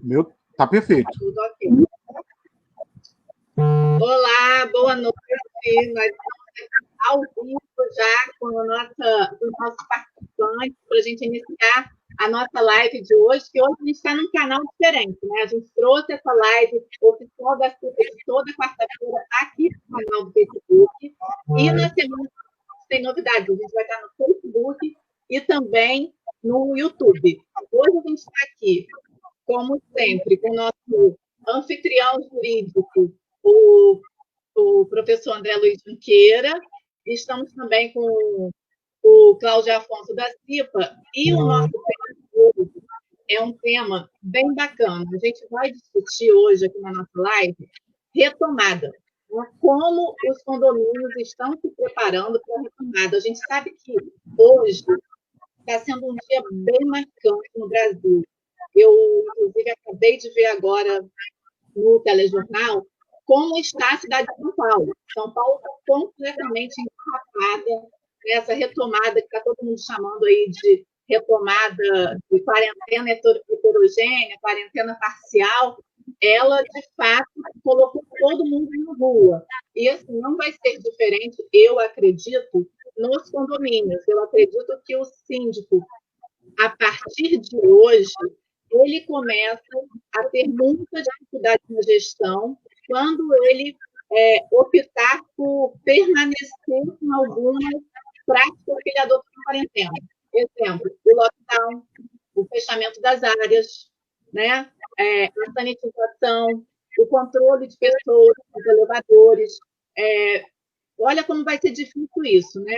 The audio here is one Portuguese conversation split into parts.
Meu, tá perfeito. Tudo ok. Olá, boa noite. Nós estamos ao vivo já com os nossos participantes para a gente iniciar a nossa live de hoje, que hoje a gente está num canal diferente, né? A gente trouxe essa live oficial da CIPA de toda quarta-feira aqui no canal do Facebook. E na semana tem novidades, a gente vai estar no Facebook e também no YouTube. Hoje a gente está aqui, como sempre, com o nosso anfitrião jurídico, o professor André Luiz Junqueira. Estamos também com o Cláudio Afonso da CIPA, e o nosso tema de hoje é um tema bem bacana. A gente vai discutir hoje aqui na nossa live retomada. Como os condomínios estão se preparando para a retomada. A gente sabe que hoje está sendo um dia bem marcante no Brasil. Eu, inclusive, acabei de ver agora no telejornal como está a cidade de São Paulo. São Paulo está completamente engarrafada nessa retomada que está todo mundo chamando aí de retomada de quarentena heterogênea, quarentena parcial. Ela, de fato, colocou todo mundo na rua. E assim, não vai ser diferente, eu acredito, nos condomínios. Eu acredito que o síndico, a partir de hoje, ele começa a ter muita dificuldade na gestão quando ele optar por permanecer com algumas práticas que ele adotou na quarentena. Exemplo, o lockdown, o fechamento das áreas, né? A sanitização, o controle de pessoas, os elevadores. Olha como vai ser difícil isso, né?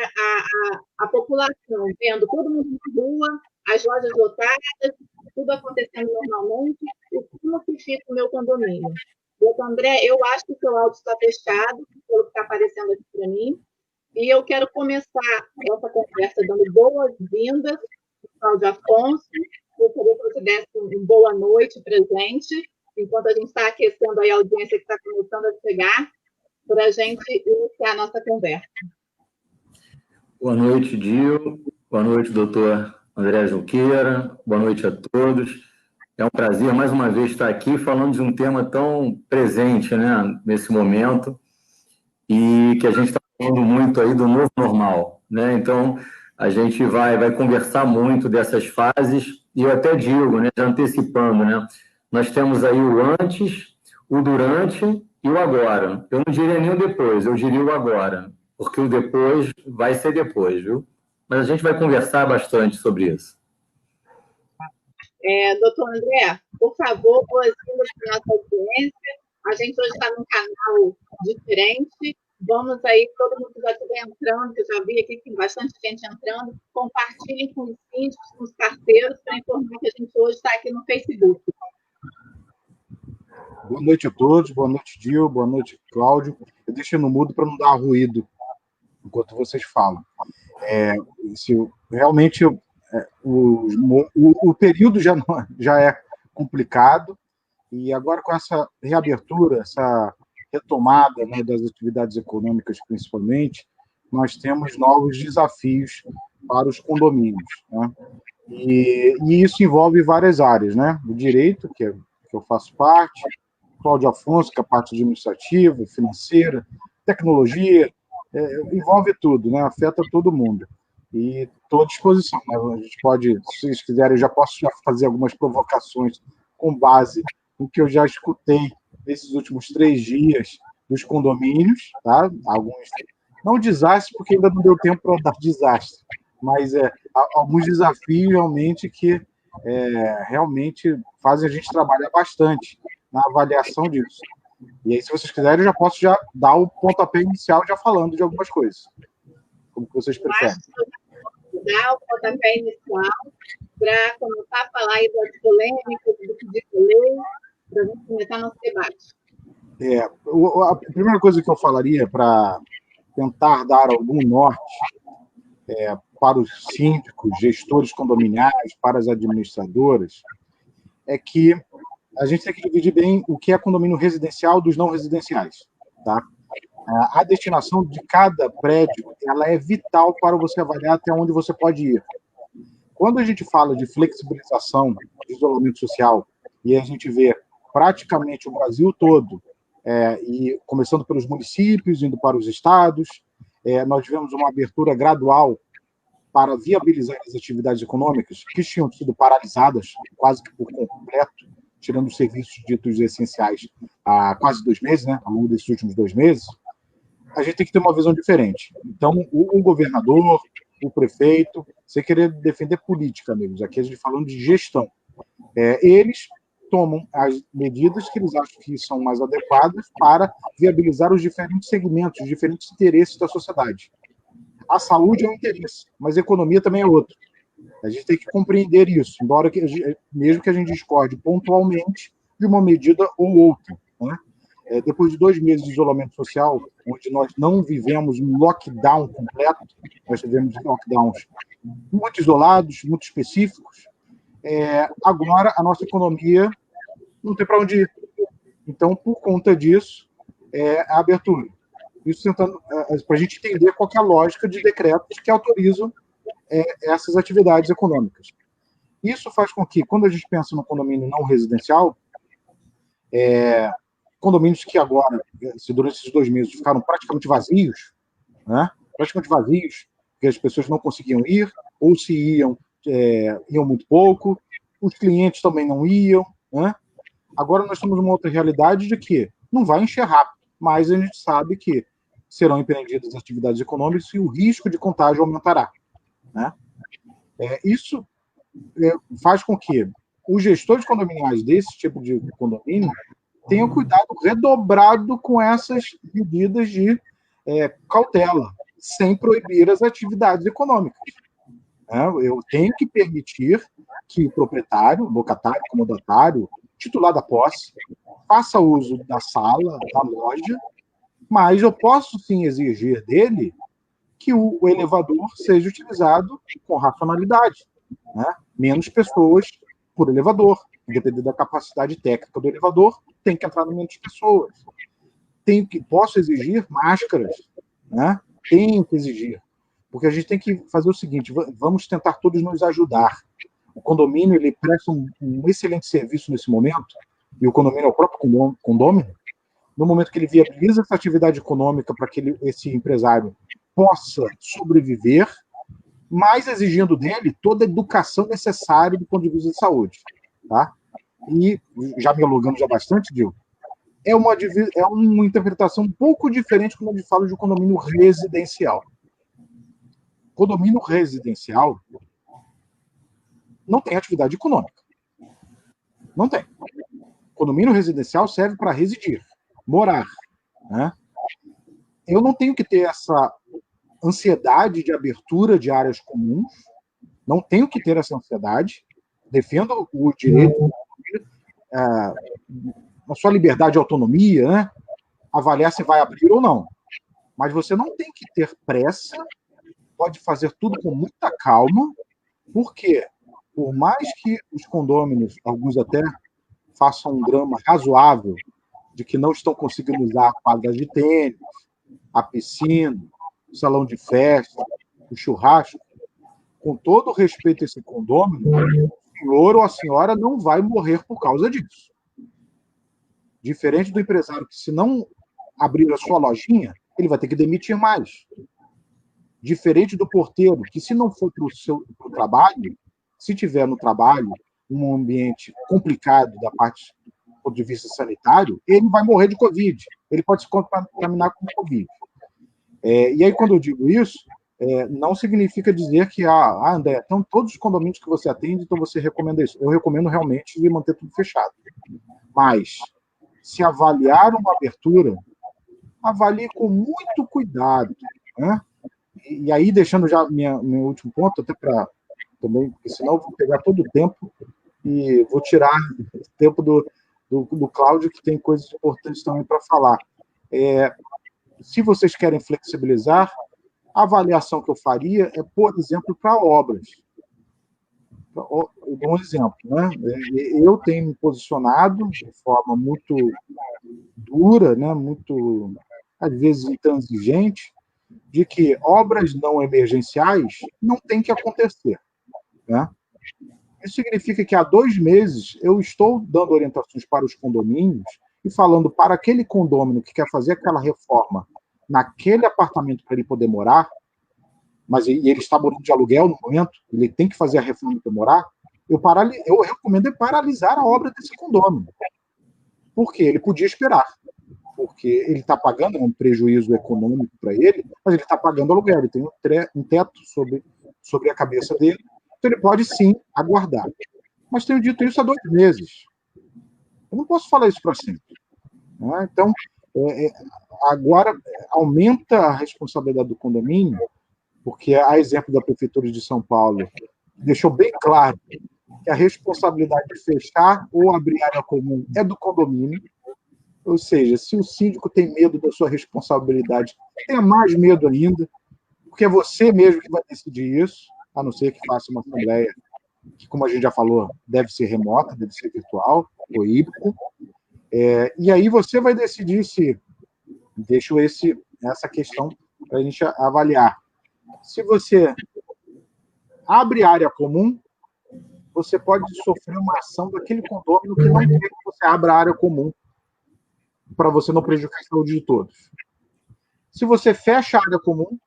A população vendo todo mundo na rua, as lojas lotadas, tudo acontecendo normalmente, e como que fica o meu condomínio? Doutor André, eu acho que o seu áudio está fechado, pelo que está aparecendo aqui para mim, e eu quero começar essa conversa dando boas-vindas ao Cláudio Afonso. Eu queria que você desse uma boa noite para a gente, enquanto a gente está aquecendo aí a audiência que está começando a chegar, para a gente iniciar a nossa conversa. Boa noite, Dio. Boa noite, doutor André Junqueira. Boa noite a todos. É um prazer, mais uma vez, estar aqui falando de um tema tão presente, né, nesse momento, e que a gente está falando muito aí do novo normal, né? Então, a gente vai conversar muito dessas fases, e eu até digo, né, já antecipando, né, nós temos aí o antes, o durante e o agora. Eu não diria nem o depois, eu diria o agora, porque o depois vai ser depois, viu? Mas a gente vai conversar bastante sobre isso. Doutor André, por favor, boas-vindas para a nossa audiência. A gente hoje está num canal diferente. Vamos aí, todo mundo que já estiver entrando, que eu já vi aqui que tem bastante gente entrando, compartilhem com os síndicos, com os parceiros, para informar que a gente hoje está aqui no Facebook. Boa noite a todos, boa noite, Dio, boa noite, Cláudio. Eu deixo no mudo para não dar ruído enquanto vocês falam. Realmente, o período já é complicado, e agora com essa reabertura, essa retomada, né, das atividades econômicas principalmente, nós temos novos desafios para os condomínios, né? E isso envolve várias áreas, né? O direito, que eu faço parte, Cláudio Afonso, que é a parte administrativa, financeira, tecnologia, envolve tudo, né? Afeta todo mundo. E estou à disposição, né? A gente pode, se vocês quiserem, eu já posso fazer algumas provocações com base no que eu já escutei nesses últimos 3 dias dos condomínios, tá? Alguns, não desastre, porque ainda não deu tempo para dar desastre, mas alguns desafios realmente que realmente fazem a gente trabalhar bastante na avaliação disso. E aí, se vocês quiserem, eu já posso dar o pontapé inicial já falando de algumas coisas, como que vocês preferem. Dar o pontapé inicial para começar a falar aí das polêmicas, do pedido de lei, para a gente começar nosso debate. A primeira coisa que eu falaria para tentar dar algum norte para os síndicos, gestores condominiais, para as administradoras, é que a gente tem que dividir bem o que é condomínio residencial dos não residenciais, tá? A destinação de cada prédio, ela é vital para você avaliar até onde você pode ir. Quando a gente fala de flexibilização de isolamento social e a gente vê praticamente o Brasil todo, e começando pelos municípios, indo para os estados, nós tivemos uma abertura gradual para viabilizar as atividades econômicas que tinham sido paralisadas quase que por completo, tirando os serviços ditos essenciais há quase 2 meses, né, ao longo desses últimos 2 meses. A gente tem que ter uma visão diferente. Então, o governador, o prefeito, sem querer defender política, amigos, aqui a gente falando de gestão, eles tomam as medidas que eles acham que são mais adequadas para viabilizar os diferentes segmentos, os diferentes interesses da sociedade. A saúde é um interesse, mas a economia também é outro. A gente tem que compreender isso, embora mesmo que a gente discorde pontualmente de uma medida ou outra, né? Depois de 2 meses de isolamento social, onde nós não vivemos um lockdown completo, nós tivemos lockdowns muito isolados, muito específicos, agora a nossa economia não tem para onde ir. Então, por conta disso, a abertura. Isso tentando para a gente entender qual que é a lógica de decretos que autorizam essas atividades econômicas. Isso faz com que, quando a gente pensa no condomínio não residencial, condomínios que agora, durante esses 2 meses, ficaram praticamente vazios, né? Praticamente vazios, porque as pessoas não conseguiam ir, ou se iam, iam muito pouco, os clientes também não iam, né? Agora nós temos uma outra realidade de que não vai encher rápido, mas a gente sabe que serão empreendidas atividades econômicas e o risco de contágio aumentará, né? Isso faz com que os gestores condominiais desse tipo de condomínio tenham cuidado redobrado com essas medidas de cautela, sem proibir as atividades econômicas. Eu tenho que permitir que o proprietário, locatário, comodatário, titular da posse, faça uso da sala, da loja, mas eu posso sim exigir dele que o elevador seja utilizado com racionalidade, né? Menos pessoas por elevador, dependendo da capacidade técnica do elevador, tem que entrar menos pessoas. Posso exigir máscaras, né? Tenho que exigir, porque a gente tem que fazer o seguinte: vamos tentar todos nos ajudar. O condomínio ele presta um excelente serviço nesse momento, e o condomínio é o próprio condômino. No momento que ele viabiliza essa atividade econômica para que esse empresário possa sobreviver, mas exigindo dele toda a educação necessária do ponto de vista de saúde. Tá? E, já me alongando já bastante, Dil, é uma interpretação um pouco diferente quando a gente fala de um condomínio residencial. Condomínio residencial não tem atividade econômica. Não tem. Condomínio residencial serve para residir, morar, né? Eu não tenho que ter essa ansiedade de abertura de áreas comuns, não tenho que ter essa ansiedade, defendo o direito, a sua liberdade e autonomia, né? Avaliar se vai abrir ou não. Mas você não tem que ter pressa, pode fazer tudo com muita calma, porque, por mais que os condôminos, alguns até façam um drama razoável de que não estão conseguindo usar a quadra de tênis, a piscina, o salão de festa, o churrasco, com todo o respeito a esse condômino, o senhor ou a senhora não vai morrer por causa disso. Diferente do empresário que, se não abrir a sua lojinha, ele vai ter que demitir mais. Diferente do porteiro, que se não for para o trabalho, se tiver no trabalho um ambiente complicado do ponto de vista sanitário, ele vai morrer de Covid. Ele pode se contaminar com Covid. E aí, quando eu digo isso, não significa dizer que, André, então todos os condomínios que você atende, então você recomenda isso. Eu recomendo realmente de manter tudo fechado. Mas, se avaliar uma abertura, avalie com muito cuidado, né? E aí, deixando já meu último ponto, até para também, porque senão eu vou pegar todo o tempo e vou tirar o tempo do Cláudio, que tem coisas importantes também para falar. Se vocês querem flexibilizar, a avaliação que eu faria é, por exemplo, para obras. Eu dou um exemplo, né? Eu tenho me posicionado de forma muito dura, né? Muito, às vezes, intransigente, de que obras não emergenciais não tem que acontecer, né? Isso significa que há 2 meses eu estou dando orientações para os condomínios e falando para aquele condômino que quer fazer aquela reforma naquele apartamento para ele poder morar, mas ele está morando de aluguel no momento, ele tem que fazer a reforma para morar, eu recomendo paralisar a obra desse condômino. Por quê? Ele podia esperar. Porque ele está pagando um prejuízo econômico para ele, mas ele está pagando aluguel, ele tem um teto sobre a cabeça dele, então ele pode sim aguardar. Mas tenho dito isso há 2 meses. Eu não posso falar isso para sempre. Né? Então, agora aumenta a responsabilidade do condomínio, porque a exemplo da Prefeitura de São Paulo deixou bem claro que a responsabilidade de fechar ou abrir área comum é do condomínio. Ou seja, se o síndico tem medo da sua responsabilidade, tenha mais medo ainda, porque é você mesmo que vai decidir isso, a não ser que faça uma assembleia que, como a gente já falou, deve ser remota, deve ser virtual ou híbrido. E aí você vai decidir se... Deixo essa questão para a gente avaliar. Se você abre área comum, você pode sofrer uma ação daquele condômino que não quer que você abra a área comum, para você não prejudicar a saúde de todos. Se você fecha a área comum,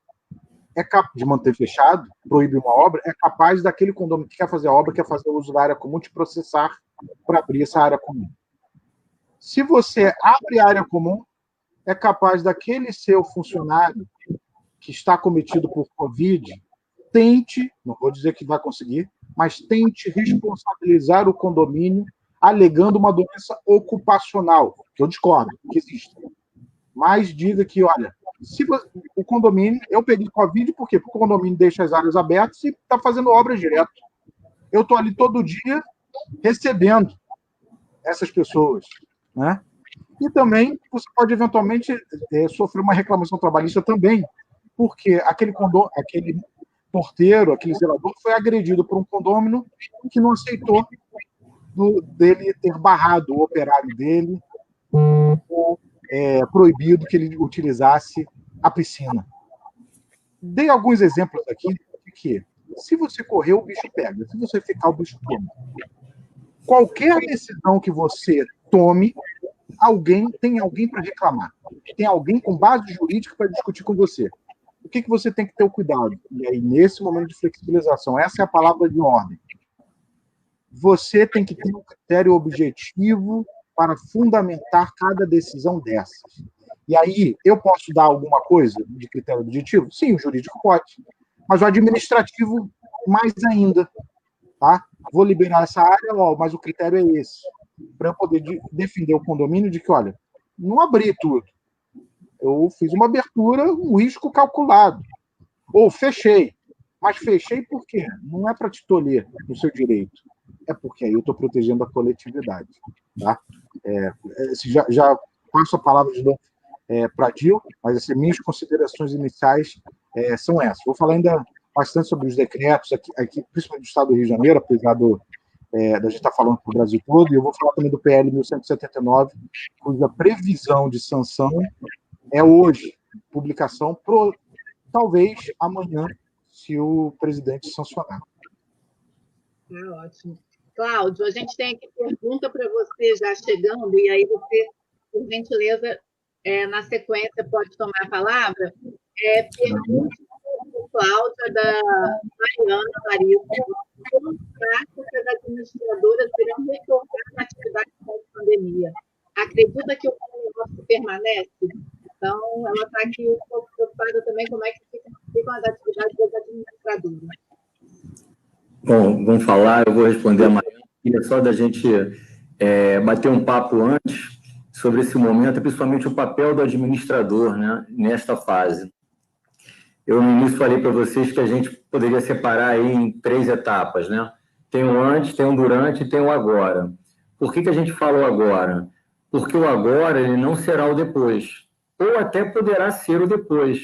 é capaz de manter fechado, proíbe uma obra, é capaz daquele condomínio que quer fazer a obra, quer fazer uso da área comum, te processar para abrir essa área comum. Se você abre a área comum, é capaz daquele seu funcionário que está cometido por Covid, tente, não vou dizer que vai conseguir, mas tente responsabilizar o condomínio alegando uma doença ocupacional, que eu discordo, que existe. Mas diga que, olha, se o condomínio, eu peguei Covid, por quê? Porque o condomínio deixa as áreas abertas e está fazendo obras direto. Eu estou ali todo dia recebendo essas pessoas, né? E também você pode eventualmente sofrer uma reclamação trabalhista também, porque aquele porteiro, aquele zelador foi agredido por um condômino que não aceitou dele ter barrado o operário dele ou proibido que ele utilizasse a piscina. Dei alguns exemplos aqui de que, se você correr, o bicho pega. Se você ficar, o bicho toma. Qualquer decisão que você tome, tem alguém para reclamar. Tem alguém com base jurídica para discutir com você. O que você tem que ter o cuidado? E aí, nesse momento de flexibilização, essa é a palavra de ordem. Você tem que ter um critério objetivo para fundamentar cada decisão dessas. E aí, eu posso dar alguma coisa de critério objetivo? Sim, o jurídico pode. Mas o administrativo, mais ainda. Tá? Vou liberar essa área, mas o critério é esse. Para eu poder defender o condomínio de que, olha, não abri tudo. Eu fiz uma abertura, um risco calculado. Ou fechei. Mas fechei por quê? Não é para te tolher no seu direito. É porque aí eu estou protegendo a coletividade. Tá? Já passo a palavra de novo para a Dil, mas assim, minhas considerações iniciais são essas. Vou falar ainda bastante sobre os decretos, aqui, principalmente do Estado do Rio de Janeiro, apesar da gente estar falando para o Brasil todo, e eu vou falar também do PL 1179, cuja previsão de sanção é hoje, publicação, talvez amanhã, se o presidente sancionar. Ótimo. Cláudio, a gente tem aqui pergunta para você já chegando, e aí você, por gentileza, na sequência, pode tomar a palavra. Pergunta para o Cláudio, da Mariana Larissa, como práticas administradoras irão retornar na atividade pós-pandemia? Acredita que o negócio permanece? Então, ela está aqui um pouco preocupada também como é que ficam as atividades das administradoras. Bom, vamos falar, eu vou responder a Mariana. Queria só da gente bater um papo antes sobre esse momento, principalmente o papel do administrador, né, nesta fase. Eu no início falei para vocês que a gente poderia separar aí em 3 etapas, né? Tem o antes, tem o durante e tem o agora. Por que a gente fala o agora? Porque o agora ele não será o depois, ou até poderá ser o depois.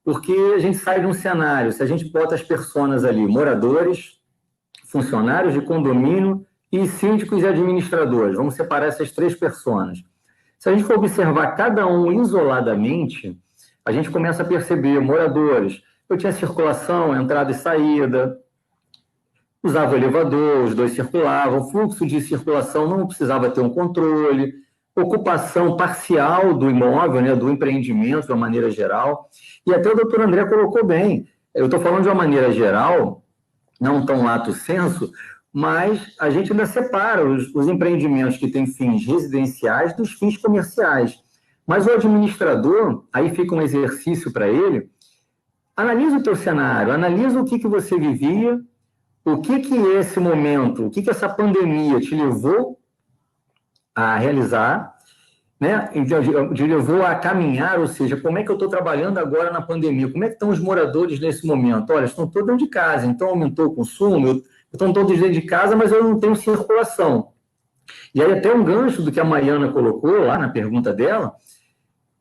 Porque a gente sai de um cenário, se a gente bota as pessoas ali, moradores, funcionários de condomínio e síndicos e administradores, vamos separar essas 3 pessoas. Se a gente for observar cada um isoladamente, a gente começa a perceber moradores. Eu tinha circulação, entrada e saída, usava o elevador, os dois circulavam, fluxo de circulação não precisava ter um controle, ocupação parcial do imóvel, né, do empreendimento, de uma maneira geral. E até o doutor André colocou bem, eu estou falando de uma maneira geral, não tão lato sensu, mas a gente ainda separa os empreendimentos que têm fins residenciais dos fins comerciais. Mas o administrador, aí fica um exercício para ele, analisa o teu cenário, analisa o que você vivia, o que esse momento, o que essa pandemia te levou a realizar, né? Te levou a caminhar, ou seja, como é que eu estou trabalhando agora na pandemia? Como é que estão os moradores nesse momento? Olha, estão todos dentro de casa, então aumentou o consumo, estão todos dentro de casa, mas eu não tenho circulação. E aí até um gancho do que a Mariana colocou lá na pergunta dela,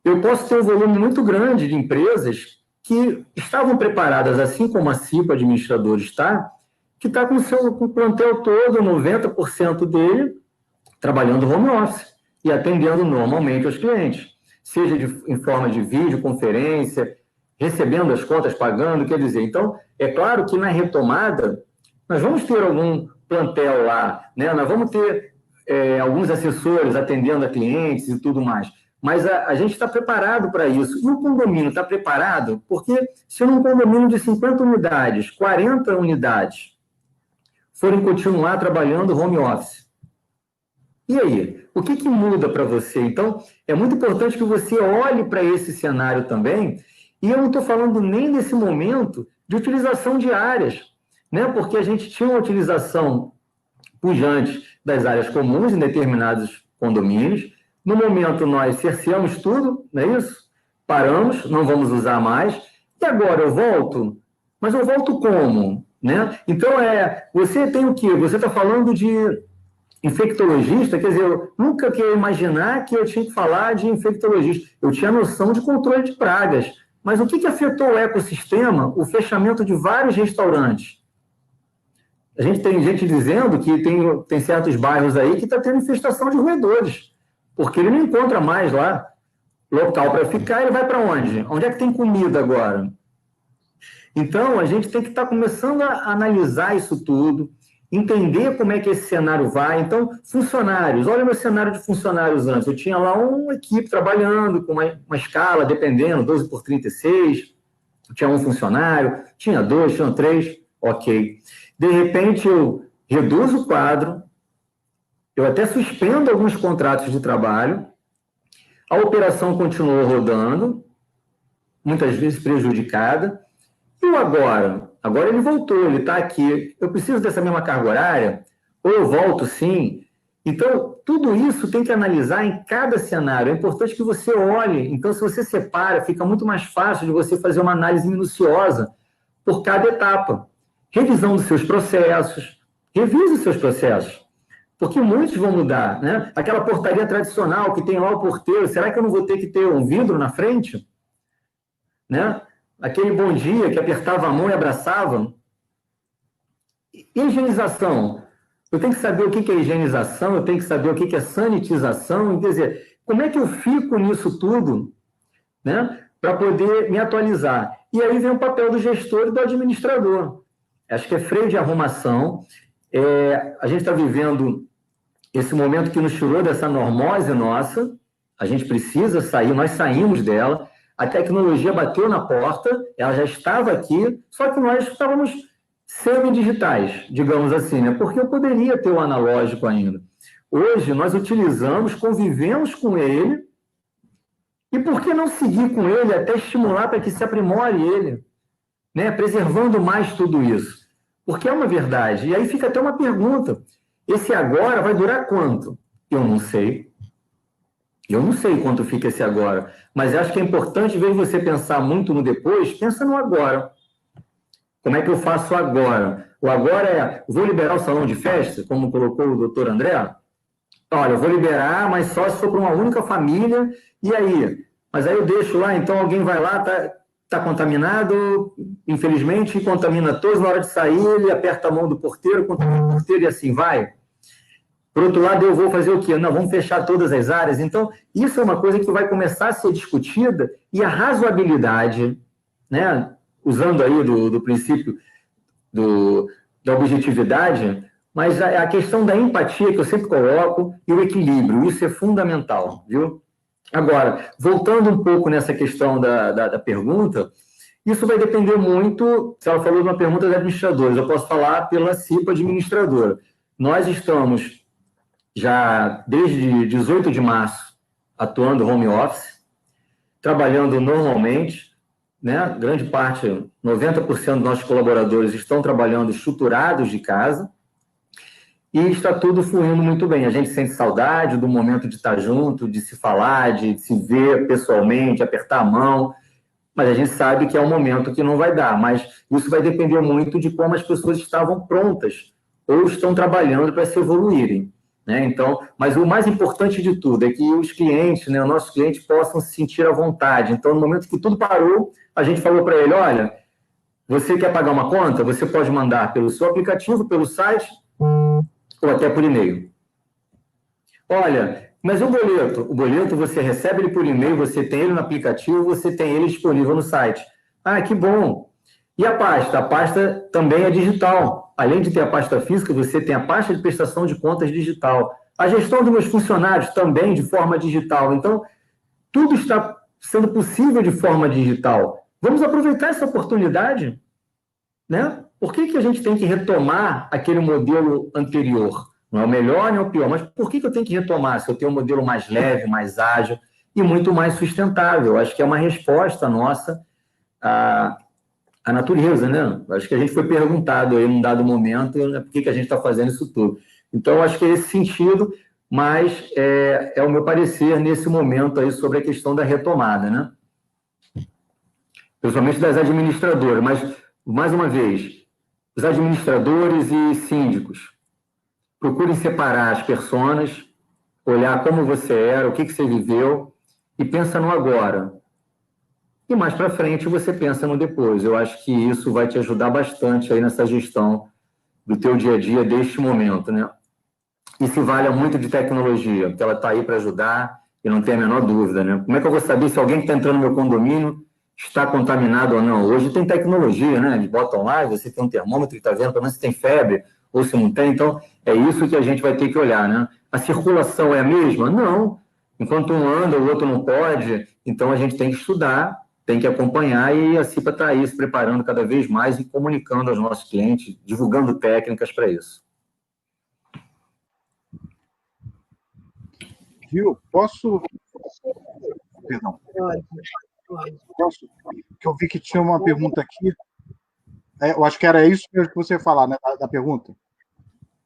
eu posso ter um volume muito grande de empresas que estavam preparadas, assim como a CIPA Administrador está, que está com o plantel todo, 90% dele, trabalhando home office e atendendo normalmente aos clientes, seja em forma de videoconferência, recebendo as contas, pagando, quer dizer. Então, é claro que na retomada, nós vamos ter algum plantel lá, né? Nós vamos ter alguns assessores atendendo a clientes e tudo mais, mas a gente está preparado para isso. E o condomínio está preparado? Porque se num condomínio de 50 unidades, 40 unidades forem continuar trabalhando home office, e aí? O que muda para você? Então, é muito importante que você olhe para esse cenário também, e eu não estou falando nem nesse momento de utilização de áreas, né? Porque a gente tinha uma utilização pujante das áreas comuns em determinados condomínios. No momento, nós cerceamos tudo, não é isso? Paramos, não vamos usar mais. E agora eu volto? Mas eu volto como? Né? Então, você tem o quê? Você está falando de infectologista, quer dizer, eu nunca queria imaginar que eu tinha que falar de infectologista. Eu tinha noção de controle de pragas. Mas o que afetou o ecossistema? O fechamento de vários restaurantes. A gente tem gente dizendo que tem certos bairros aí que está tendo infestação de roedores, porque ele não encontra mais lá local para ficar, ele vai para onde? Onde é que tem comida agora? Então, a gente tem que estar começando a analisar isso tudo, entender como é que esse cenário vai. Então, funcionários, olha o meu cenário de funcionários antes. Eu tinha lá uma equipe trabalhando com uma escala, dependendo, 12 por 36, tinha um funcionário, tinha 2, tinha 3, ok. De repente, eu reduzo o quadro, eu até suspendo alguns contratos de trabalho, a operação continuou rodando, muitas vezes prejudicada, e o agora? Agora ele voltou, ele está aqui. Eu preciso dessa mesma carga horária? Ou eu volto sim? Então, tudo isso tem que analisar em cada cenário. É importante que você olhe. Então, se você separa, fica muito mais fácil de você fazer uma análise minuciosa por cada etapa. Revisão dos seus processos. Revise os seus processos. Porque muitos vão mudar, né? Aquela portaria tradicional que tem lá o porteiro, será que eu não vou ter que ter um vidro na frente? Né? Aquele bom dia que apertava a mão e abraçava. Higienização. Eu tenho que saber o que é higienização, eu tenho que saber o que é sanitização. Quer dizer, como é que eu fico nisso tudo, né, para poder me atualizar? E aí vem o papel do gestor e do administrador. Acho que é freio de arrumação. A gente está vivendo esse momento que nos tirou dessa normose nossa. A gente precisa sair, nós saímos dela. A tecnologia bateu na porta, ela já estava aqui, só que nós estávamos semi-digitais, digamos assim, né? Porque eu poderia ter o analógico ainda. Hoje, nós utilizamos, convivemos com ele, e por que não seguir com ele até estimular para que se aprimore ele, né? Preservando mais tudo isso? Porque é uma verdade. E aí fica até uma pergunta, esse agora vai durar quanto? Eu não sei. Eu não sei quanto fica esse agora, mas acho que é importante, em vez de você pensar muito no depois, pensa no agora. Como é que eu faço agora? O agora vou liberar o salão de festa, como colocou o doutor André? Olha, eu vou liberar, mas só se for para uma única família, e aí? Mas aí eu deixo lá, então alguém vai lá, tá contaminado, infelizmente, contamina todos, na hora de sair, ele aperta a mão do porteiro, contamina o porteiro e assim vai. Por outro lado, eu vou fazer o quê? Não, vamos fechar todas as áreas. Então, isso é uma coisa que vai começar a ser discutida e a razoabilidade, né? Usando aí do princípio da objetividade, mas a questão da empatia que eu sempre coloco e o equilíbrio, isso é fundamental, viu? Agora, voltando um pouco nessa questão da pergunta, isso vai depender muito, se ela falou de uma pergunta de administradores, eu posso falar pela CIPA administradora. Nós estamos já desde 18 de março atuando home office, trabalhando normalmente, né? Grande parte, 90% dos nossos colaboradores estão trabalhando estruturados de casa e está tudo fluindo muito bem. A gente sente saudade do momento de estar junto, de se falar, de se ver pessoalmente, apertar a mão, mas a gente sabe que é um momento que não vai dar, mas isso vai depender muito de como as pessoas estavam prontas ou estão trabalhando para se evoluírem, né? Então, mas o mais importante de tudo é que os clientes, né, os nossos clientes possam se sentir à vontade. Então, no momento que tudo parou, a gente falou para ele, olha, você quer pagar uma conta? Você pode mandar pelo seu aplicativo, pelo site ou até por e-mail. Olha, mas o boleto você recebe ele por e-mail, você tem ele no aplicativo, você tem ele disponível no site. Ah, que bom! E a pasta? A pasta também é digital. Além de ter a pasta física, você tem a pasta de prestação de contas digital. A gestão dos meus funcionários também de forma digital. Então, tudo está sendo possível de forma digital. Vamos aproveitar essa oportunidade, né? Por que a gente tem que retomar aquele modelo anterior? Não é o melhor nem o pior, mas por que eu tenho que retomar se eu tenho um modelo mais leve, mais ágil e muito mais sustentável? Acho que é uma resposta nossa à natureza, né? Acho que a gente foi perguntado aí num dado momento, né, por que a gente está fazendo isso tudo. Então, acho que é esse sentido, mas é o meu parecer nesse momento aí sobre a questão da retomada, né? Principalmente das administradoras, mas, mais uma vez, os administradores e síndicos, procurem separar as personas, olhar como você era, o que você viveu, e pensa no agora. E mais para frente você pensa no depois. Eu acho que isso vai te ajudar bastante aí nessa gestão do teu dia a dia deste momento, né? E se valha muito de tecnologia, porque ela está aí para ajudar e não tem a menor dúvida, né? Como é que eu vou saber se alguém que está entrando no meu condomínio está contaminado ou não? Hoje tem tecnologia, né? Eles botam lá, você tem um termômetro e está vendo, pelo menos se tem febre ou se não tem. Então, é isso que a gente vai ter que olhar, né? A circulação é a mesma? Não. Enquanto um anda, o outro não pode. Então, a gente tem que estudar, tem que acompanhar, e a CIPA está aí se preparando cada vez mais e comunicando aos nossos clientes, divulgando técnicas para isso. Gil, posso... Perdão. Posso? Que eu vi que tinha uma pergunta aqui. Eu acho que era isso mesmo que você ia falar, né, da pergunta.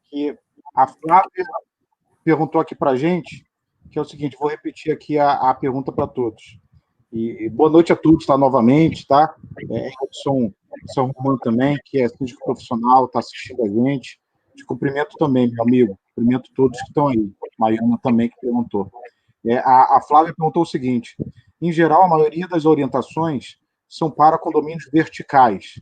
Que a Flávia perguntou aqui para a gente, que é o seguinte, vou repetir aqui a pergunta para todos. E boa noite a todos, tá, novamente, tá? São Romano também, que é síndico profissional, está assistindo a gente. Te cumprimento também, meu amigo. Cumprimento todos que estão aí. Mariana também, que perguntou. A Flávia perguntou o seguinte, em geral, a maioria das orientações são para condomínios verticais.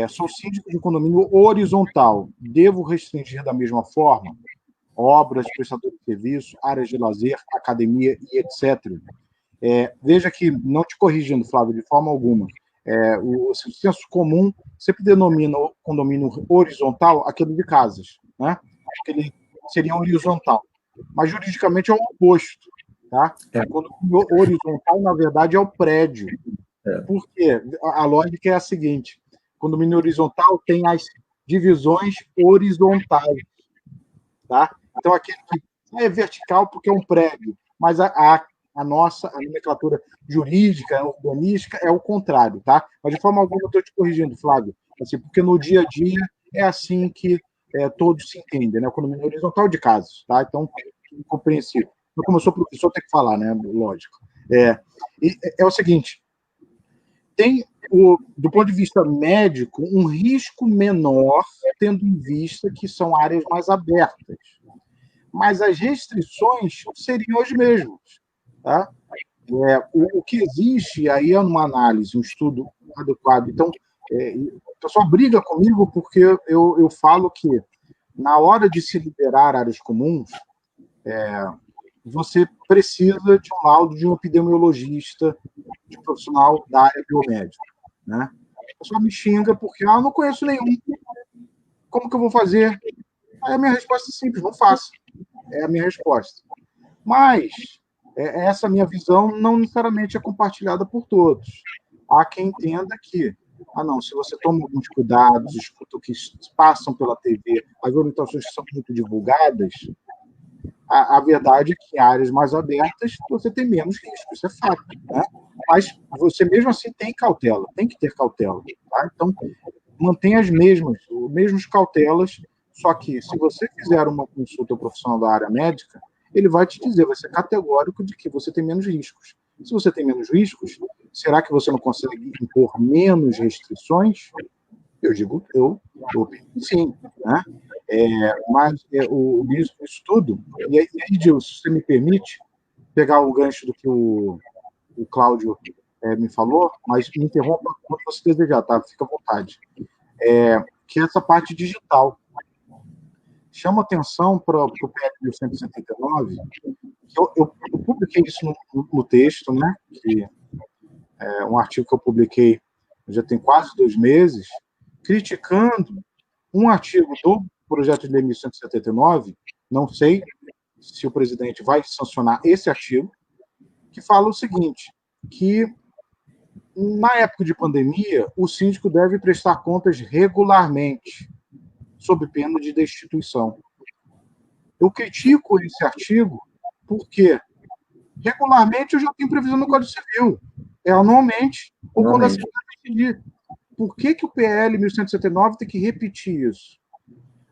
Sou síndico de condomínio horizontal. Devo restringir da mesma forma? Obras, prestador de serviço, áreas de lazer, academia e etc. Veja que, não te corrigindo, Flávio, de forma alguma, o senso comum sempre denomina o condomínio horizontal aquele de casas, né? Aquele seria horizontal. Mas, juridicamente, é o oposto. Tá? O condomínio horizontal, na verdade, é o prédio. Por quê? A lógica é a seguinte: o condomínio horizontal tem as divisões horizontais. Tá? Então, aquele que é vertical porque é um prédio, mas a nomenclatura jurídica, urbanística, é o contrário, tá? Mas de forma alguma eu estou te corrigindo, Flávio, assim, porque no dia a dia é assim que todos se entendem, né? O condomínio horizontal de casas, tá? Então, compreensível. Então, como eu sou professor, tem que falar, né? Lógico. É o seguinte, tem, do ponto de vista médico, um risco menor, tendo em vista que são áreas mais abertas. Mas as restrições seriam as mesmas. Tá? O que existe aí é uma análise, um estudo adequado. Então, o pessoal briga comigo porque eu falo que, na hora de se liberar áreas comuns, você precisa de um laudo de um epidemiologista, de um profissional da área biomédica. Né? O pessoal me xinga porque eu não conheço nenhum. Como que eu vou fazer? Aí a minha resposta é simples, não faça. É a minha resposta. Mas essa minha visão não necessariamente é compartilhada por todos. Há quem entenda que, não, se você toma alguns cuidados, escuta o que passam pela TV, as orientações que são muito divulgadas, a verdade é que em áreas mais abertas você tem menos risco, isso é fato, né? Mas você mesmo assim tem cautela, tem que ter cautela, tá? Então, mantenha as mesmas cautelas, só que se você fizer uma consulta ao profissional da área médica, ele vai te dizer, vai ser categórico de que você tem menos riscos. Se você tem menos riscos, será que você não consegue impor menos restrições? Eu digo, eu sim, né? Mas isso tudo, e aí, Gil, se você me permite, pegar o gancho do que o Cláudio me falou, mas me interrompa quando você desejar, tá? Fica à vontade. Que é essa parte digital. Chama atenção para o PL 1179, eu publiquei isso no texto, né? Que é um artigo que eu publiquei já tem quase 2 meses, criticando um artigo do projeto de lei 1179, não sei se o presidente vai sancionar esse artigo, que fala o seguinte, que na época de pandemia, o síndico deve prestar contas regularmente, sob pena de destituição. Eu critico esse artigo porque regularmente eu já tenho previsão no Código Civil. É anualmente, ou quando a Assembleia decidir. Por que o PL 1179 tem que repetir isso?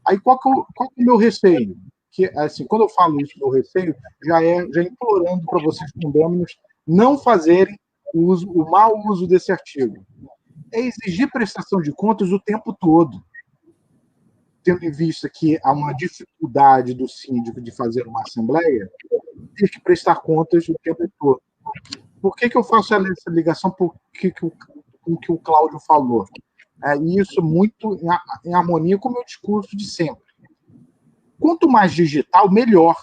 Aí qual que é o meu receio? Que, assim, quando eu falo isso, meu receio, já implorando para vocês condôminos não fazerem o mau uso desse artigo. É exigir prestação de contas o tempo todo, tendo em vista que há uma dificuldade do síndico de fazer uma assembleia, ter que prestar contas o tempo todo. Por que eu faço essa ligação com o que o Cláudio falou? E isso muito em harmonia com o meu discurso de sempre. Quanto mais digital, melhor.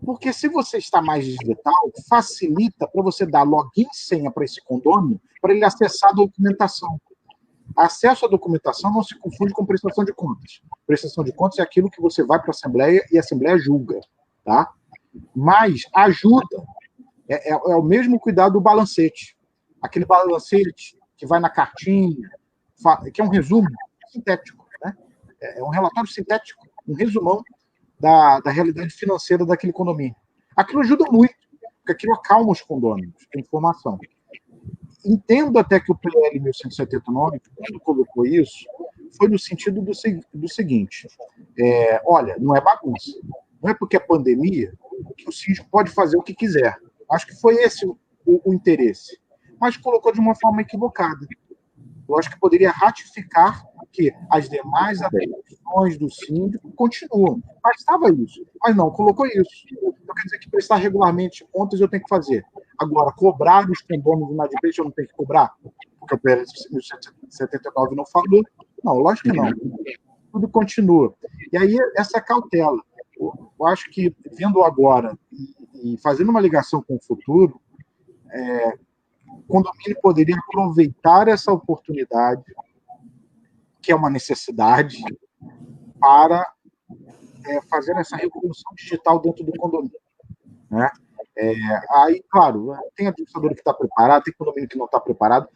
Porque se você está mais digital, facilita para você dar login e senha para esse condômino, para ele acessar a documentação. Acesso à documentação não se confunde com prestação de contas. Prestação de contas é aquilo que você vai para a Assembleia e a Assembleia julga. Tá? Mas ajuda. É o mesmo cuidado do balancete. Aquele balancete que vai na cartinha, que é um resumo sintético. Né? É um relatório sintético, um resumão da realidade financeira daquele condomínio. Aquilo ajuda muito, porque aquilo acalma os condôminos, a informação. Entendo até que o PL 1179, quando colocou isso, foi no sentido do seguinte, olha, não é bagunça. Não é porque é pandemia que o síndico pode fazer o que quiser. Acho que foi esse o interesse. Mas colocou de uma forma equivocada. Eu acho que poderia ratificar que as demais atribuições do síndico continuam. Mas estava isso. Mas não, colocou isso. Então quer dizer que prestar regularmente contas eu tenho que fazer. Agora, cobrar os condôminos inadimplentes eu não tenho que cobrar? Porque o PL 1179 não falou. Não, lógico que não. Tudo continua. E aí, essa cautela. Eu acho que, vendo agora e fazendo uma ligação com o futuro, o condomínio poderia aproveitar essa oportunidade, que é uma necessidade, para fazer essa revolução digital dentro do condomínio. Né? Aí, claro, tem administrador que está preparado, tem condomínio que não está preparado.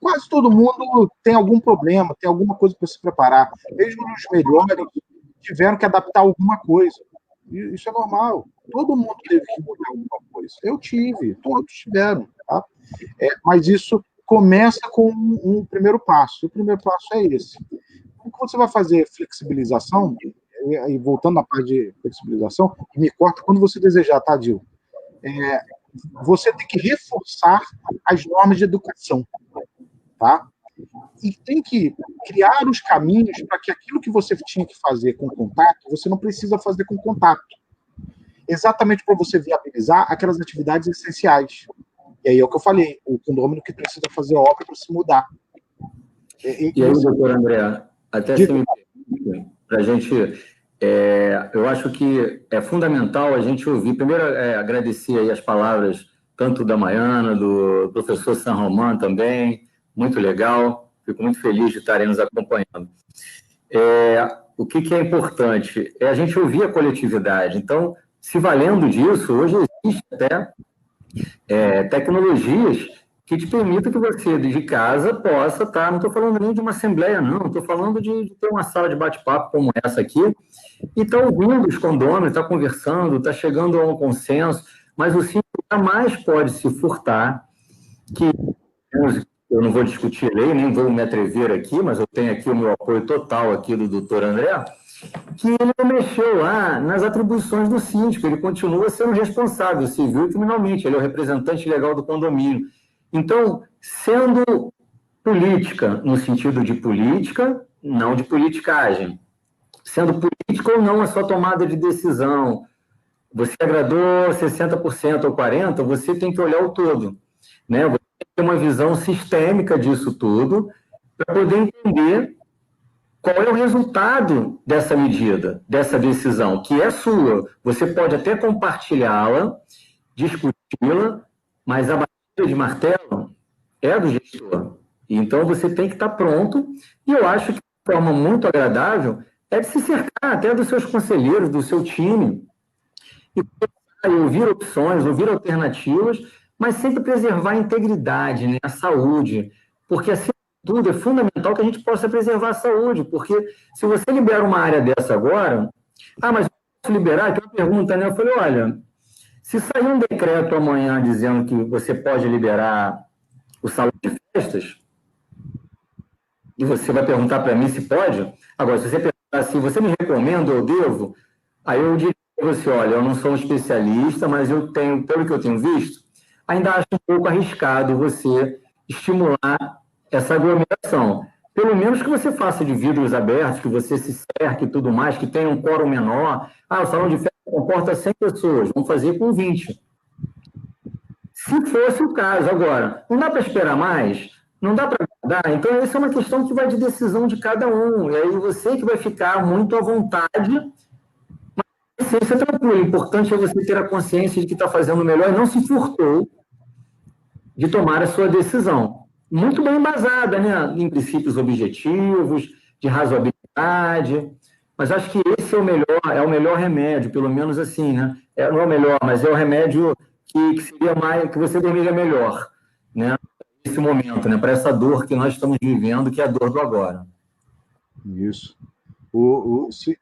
Quase todo mundo tem algum problema, tem alguma coisa para se preparar. Mesmo os melhores tiveram que adaptar alguma coisa. Isso é normal. Todo mundo teve que mudar alguma coisa. Eu tive, todos tiveram. Tá? Mas isso começa com um primeiro passo. O primeiro passo é esse. Como você vai fazer flexibilização, e voltando à parte de flexibilização, me corta quando você desejar, tá, Gil? Você tem que reforçar as normas de educação. Tá? E tem que criar os caminhos para que aquilo que você tinha que fazer com contato, você não precisa fazer com contato. Exatamente para você viabilizar aquelas atividades essenciais. E aí é o que eu falei, o condomínio que precisa fazer obra para se mudar. E aí, doutor André, até se me permite, para a gente... eu acho que é fundamental a gente ouvir. Primeiro, agradecer aí as palavras, tanto da Maiana, do professor San Román também, muito legal. Fico muito feliz de estarem nos acompanhando. o que é importante? É a gente ouvir a coletividade. Então, se valendo disso, hoje existe até tecnologias que te permitam que você, de casa, possa estar... Não estou falando nem de uma assembleia, não. Estou falando de ter uma sala de bate-papo como essa aqui e estar ouvindo os condôminos, estar conversando, estar chegando a um consenso. Mas o síndico jamais pode se furtar, que eu não vou discutir lei, nem vou me atrever aqui, mas eu tenho aqui o meu apoio total aqui do doutor André, que ele não mexeu lá nas atribuições do síndico, ele continua sendo responsável civil e criminalmente, ele é o representante legal do condomínio. Então, sendo política no sentido de política, não de politicagem, sendo política ou não a sua tomada de decisão, você agradou 60% ou 40%, você tem que olhar o todo, né? Você tem que ter uma visão sistêmica disso tudo para poder entender qual é o resultado dessa medida, dessa decisão, que é sua. Você pode até compartilhá-la, discuti-la, mas a batida de martelo é do gestor. Então, você tem que estar pronto. E eu acho que de forma muito agradável é de se cercar até dos seus conselheiros, do seu time, e ouvir opções, ouvir alternativas, mas sempre preservar a integridade, né, a saúde, porque assim, tudo é fundamental que a gente possa preservar a saúde, porque se você libera uma área dessa agora, mas eu posso liberar? Tem uma pergunta, né? Eu falei, olha, se sair um decreto amanhã dizendo que você pode liberar o salão de festas, e você vai perguntar para mim se pode, agora, se você perguntar assim, você me recomenda, eu devo? Aí eu diria para você, olha, eu não sou um especialista, mas eu tenho, pelo que eu tenho visto, ainda acho um pouco arriscado você estimular essa aglomeração. Pelo menos que você faça de vidros abertos, que você se cerque e tudo mais, que tenha um quórum menor. O salão de festa comporta 100 pessoas, vamos fazer com 20. Se fosse o caso. Agora, não dá para esperar mais? Não dá para dar? Então, essa é uma questão que vai de decisão de cada um. E aí você que vai ficar muito à vontade, mas isso é tranquilo. O importante é você ter a consciência de que está fazendo o melhor e não se furtou de tomar a sua decisão. Muito bem embasada, né, em princípios objetivos, de razoabilidade, mas acho que esse é o melhor remédio, pelo menos assim, né? Não é o melhor, mas é o remédio que seria mais, que você dormiria melhor, né? Nesse momento, né? Para essa dor que nós estamos vivendo, que é a dor do agora. Isso.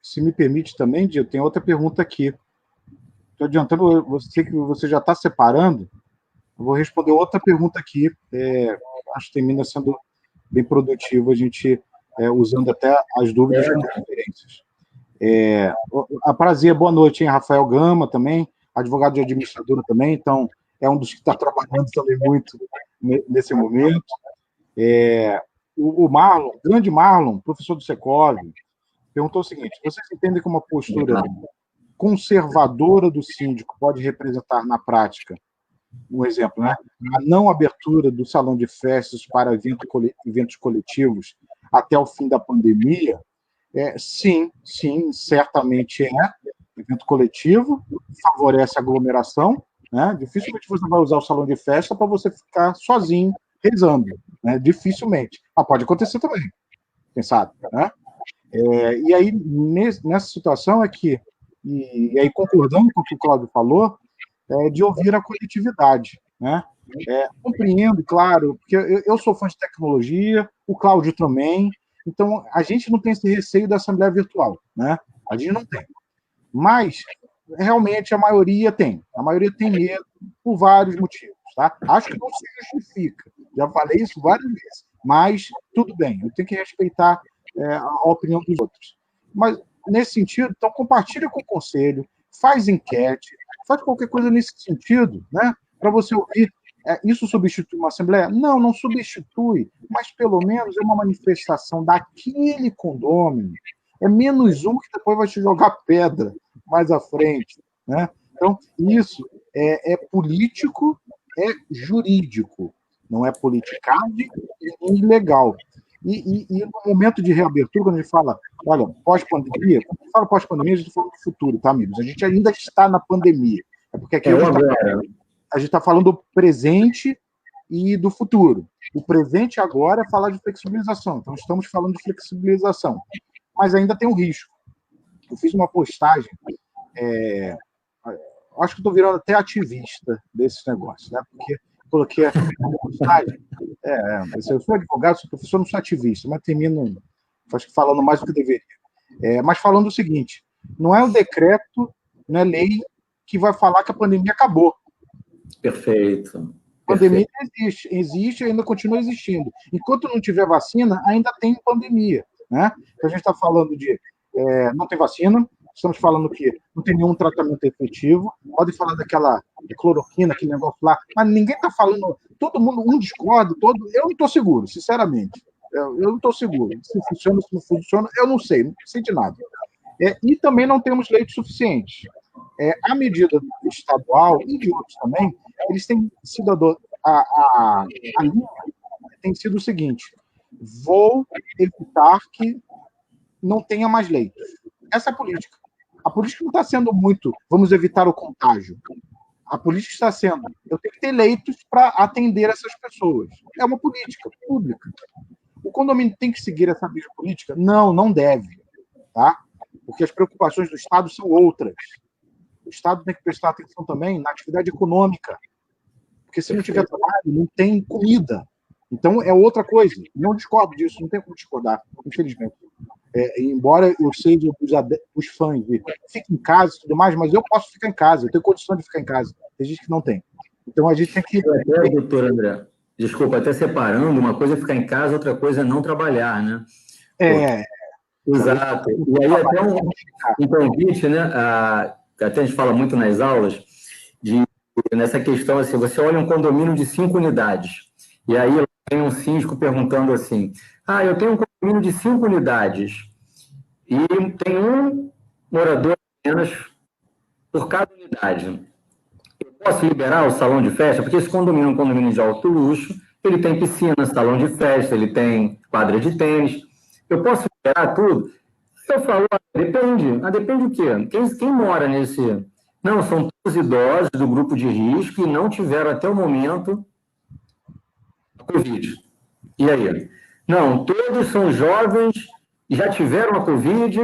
Se me permite também, Dio, tem outra pergunta aqui. Estou adiantando, você que você já está separando, eu vou responder outra pergunta aqui. Acho que termina sendo bem produtivo a gente usando até as dúvidas como referências. A prazer, boa noite, hein? Rafael Gama também, advogado de administradora também, então é um dos que está trabalhando também muito nesse momento. O Marlon, grande Marlon, professor do Secov, perguntou o seguinte: vocês entendem que uma postura conservadora do síndico pode representar na prática, um exemplo, né, a não abertura do salão de festas para eventos coletivos até o fim da pandemia? Sim, certamente evento coletivo, favorece a aglomeração, né? Dificilmente você vai usar o salão de festa para você ficar sozinho rezando, né? Dificilmente. Pode acontecer também, quem sabe, né? E aí, nessa situação e aí concordando com o que o Cláudio falou, de ouvir a coletividade, né? Compreendo, claro, porque eu sou fã de tecnologia, o Cláudio também, então a gente não tem esse receio da assembleia virtual, né? A gente não tem. Mas, realmente, a maioria tem medo por vários motivos, tá? Acho que não se justifica, já falei isso várias vezes, mas tudo bem, eu tenho que respeitar a opinião dos outros. Mas, nesse sentido, então, compartilha com o conselho, faz enquete, faz qualquer coisa nesse sentido, né? Para você ouvir. Isso substitui uma assembleia? Não substitui, mas pelo menos é uma manifestação daquele condômino. É menos um que depois vai te jogar pedra mais à frente, né? Então, isso é político, é jurídico, não é politicagem e ilegal. E no momento de reabertura, quando a gente fala, olha, pós-pandemia, quando a gente fala pós-pandemia, a gente fala do futuro, tá, amigos? A gente ainda está na pandemia. É porque aqui a gente está falando do presente e do futuro. O presente agora é falar de flexibilização. Então, estamos falando de flexibilização. mas ainda tem um risco. Eu fiz uma postagem, acho que estou virando até ativista desses negócios, né? Porque coloquei uma postagem. Eu sou advogado, sou professor, não sou ativista, mas termino, acho que falando mais do que deveria. Mas falando o seguinte: não é um decreto, não é lei que vai falar que a pandemia acabou. Perfeito. A pandemia existe e ainda continua existindo. Enquanto não tiver vacina, ainda tem pandemia, né? Então, a gente está falando de não tem vacina, estamos falando que não tem nenhum tratamento efetivo, pode falar daquela cloroquina, aquele negócio lá, mas ninguém está falando, todo mundo, um discorda, eu não estou seguro, sinceramente. Eu não estou seguro. Se funciona, se não funciona, eu não sei de nada. E também não temos leitos suficientes. A medida estadual e de outros também, eles têm sido a linha tem sido o seguinte: vou evitar que não tenha mais leitos. Essa é a política. A política não está sendo muito, vamos evitar o contágio. A política está sendo, eu tenho que ter leitos para atender essas pessoas. É uma política pública. O condomínio tem que seguir essa mesma política? Não, não deve. Tá? Porque as preocupações do Estado são outras. O Estado tem que prestar atenção também na atividade econômica. Porque se não tiver trabalho, não tem comida. Então, é outra coisa. Não discordo disso, não tem como discordar, infelizmente. Embora eu seja os fãs de fique em casa e tudo mais, mas eu posso ficar em casa, eu tenho condição de ficar em casa. Tem gente que não tem. Então, a gente tem que... doutor André, desculpa, até separando, uma coisa é ficar em casa, outra coisa é não trabalhar, né? Exato. E aí até um convite, né? Até a gente fala muito nas aulas, nessa questão, assim, você olha um condomínio de 5 unidades, e aí tem um síndico perguntando assim, eu tenho um condomínio de 5 unidades, e tem um morador apenas por cada unidade. Eu posso liberar o salão de festa? Porque esse condomínio é um condomínio de alto luxo, ele tem piscina, salão de festa, ele tem quadra de tênis. Eu posso liberar tudo? Eu falo, depende. Depende do quê? Quem mora nesse... Não, são todos idosos do grupo de risco e não tiveram até o momento a Covid. E aí? Não, todos são jovens, já tiveram a Covid,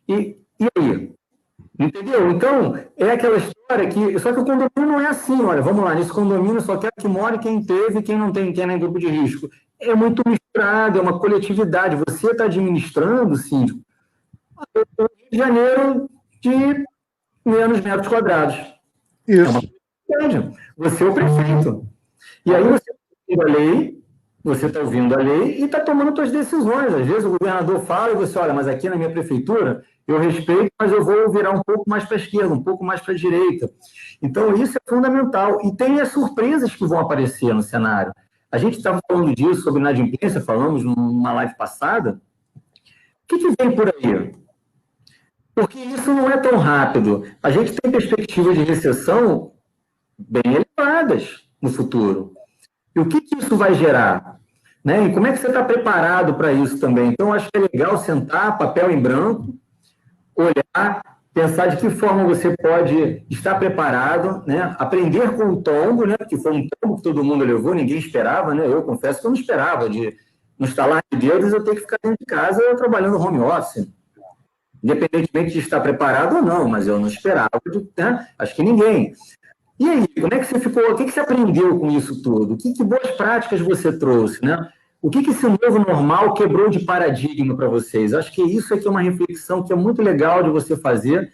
e aí? Entendeu? Então, é aquela história que... Só que o condomínio não é assim, olha, vamos lá, nesse condomínio só quer que more quem teve, quem não tem, quem é em grupo de risco. É muito misturado, é uma coletividade. Você está administrando, síndico, Rio de Janeiro de menos metros quadrados. Isso. É uma coletividade. Você é o prefeito. E aí você está ouvindo a lei e está tomando suas decisões. Às vezes o governador fala e você, olha, mas aqui na minha prefeitura eu respeito, mas eu vou virar um pouco mais para a esquerda, um pouco mais para a direita. Então, isso é fundamental. E tem as surpresas que vão aparecer no cenário. A gente estava falando disso, sobre inadimplência, falamos numa live passada. O que vem por aí? Porque isso não é tão rápido. A gente tem perspectivas de recessão bem elevadas no futuro. E o que isso vai gerar? Né? E como é que você está preparado para isso também? Então, acho que é legal sentar, papel em branco, olhar, pensar de que forma você pode estar preparado, né? Aprender com o tombo, né? Que foi um tombo que todo mundo levou, ninguém esperava, né? Eu confesso que eu não esperava, no estalar de dedos, eu ter que ficar dentro de casa trabalhando home office. Independentemente de estar preparado ou não, mas eu não esperava, né? Acho que ninguém. E aí, como é que você ficou? O que você aprendeu com isso tudo? Que boas práticas você trouxe, né? O que esse novo normal quebrou de paradigma para vocês? Acho que isso aqui é uma reflexão que é muito legal de você fazer.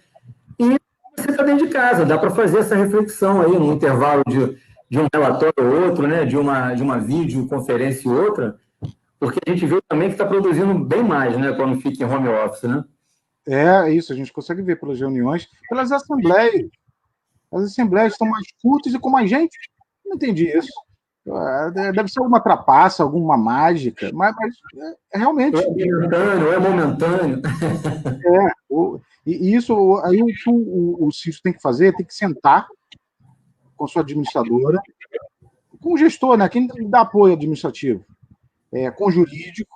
E você está dentro de casa, dá para fazer essa reflexão aí no intervalo de um relatório ou outro, né? de uma videoconferência e outra, porque a gente vê também que está produzindo bem mais, né? Quando fica em home office, né? É isso, a gente consegue ver pelas reuniões, pelas assembleias. As assembleias estão mais curtas e com mais gente. Não entendi isso. Deve ser alguma trapaça, alguma mágica, mas realmente... É momentâneo. E isso, aí o que o síndico tem que fazer, tem que sentar com sua administradora, com o gestor, né, quem dá apoio administrativo, com o jurídico,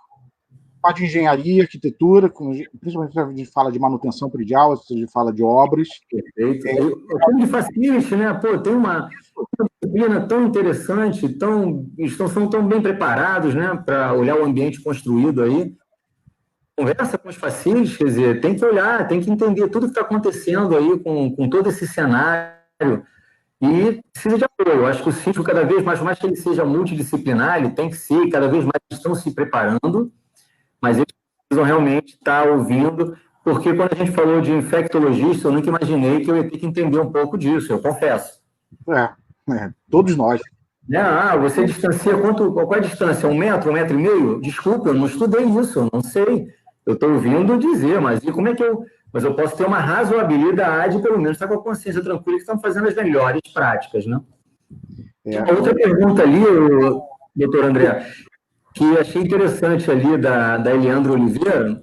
parte de engenharia, arquitetura, principalmente quando a gente fala de manutenção predial, a gente fala de obras. Perfeito. O time de facility, né? Pô, tem uma disciplina tão interessante, são tão bem preparados, né, para olhar o ambiente construído aí. conversa com os facilities, quer dizer, tem que olhar, tem que entender tudo que está acontecendo aí com todo esse cenário e precisa de apoio. Eu acho que o síndico, cada vez mais, por mais que ele seja multidisciplinar, ele tem que ser, cada vez mais estão se preparando, mas eles precisam realmente estar ouvindo, porque quando a gente falou de infectologista, eu nunca imaginei que eu ia ter que entender um pouco disso, eu confesso. Todos nós. Você distancia qual é a distância? 1 metro, 1,5 metro? Desculpa, eu não estudei isso, eu não sei. Eu estou ouvindo dizer, mas e como é que eu... Mas eu posso ter uma razoabilidade, pelo menos estar com a consciência tranquila que estão fazendo as melhores práticas, né? Outra pergunta ali, doutor André, que achei interessante ali da Eliandra Oliveira,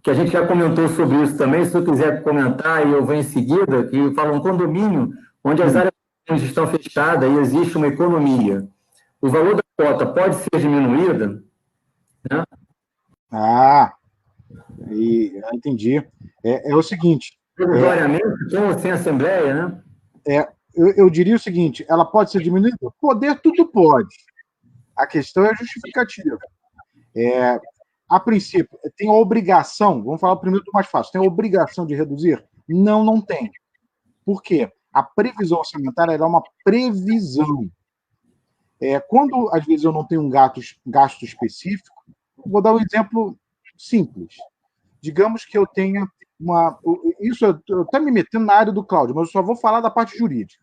que a gente já comentou sobre isso também, se eu quiser comentar, e eu vou em seguida, que fala um condomínio onde as áreas estão fechadas e existe uma economia. O valor da cota pode ser diminuída? Né? Entendi. É o seguinte... Provisoriamente, com ou sem assembleia, né? Eu diria o seguinte, ela pode ser diminuída? Poder, tudo pode. A questão é a justificativa. A princípio, tem a obrigação, vamos falar primeiro do mais fácil, tem a obrigação de reduzir? Não tem. Por quê? A previsão orçamentária é uma previsão. Quando, às vezes, eu não tenho um gasto específico, vou dar um exemplo simples. Digamos que eu tenha isso eu estou até me metendo na área do Cláudio, mas eu só vou falar da parte jurídica.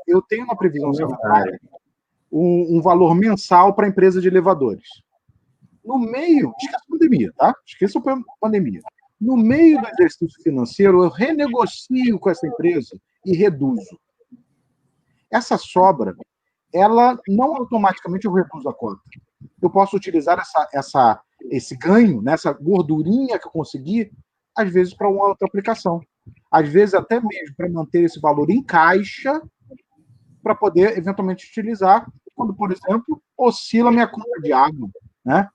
Eu tenho uma previsão orçamentária, um valor mensal para a empresa de elevadores. No meio, esqueça a pandemia, tá? Esqueça a pandemia. No meio do exercício financeiro, eu renegocio com essa empresa e reduzo. Essa sobra, ela não automaticamente eu reduzo a cota. Eu posso utilizar esse ganho, né, essa gordurinha que eu consegui, às vezes para uma outra aplicação. Às vezes até mesmo para manter esse valor em caixa, para poder eventualmente utilizar quando, por exemplo, oscila a minha conta de água. Né?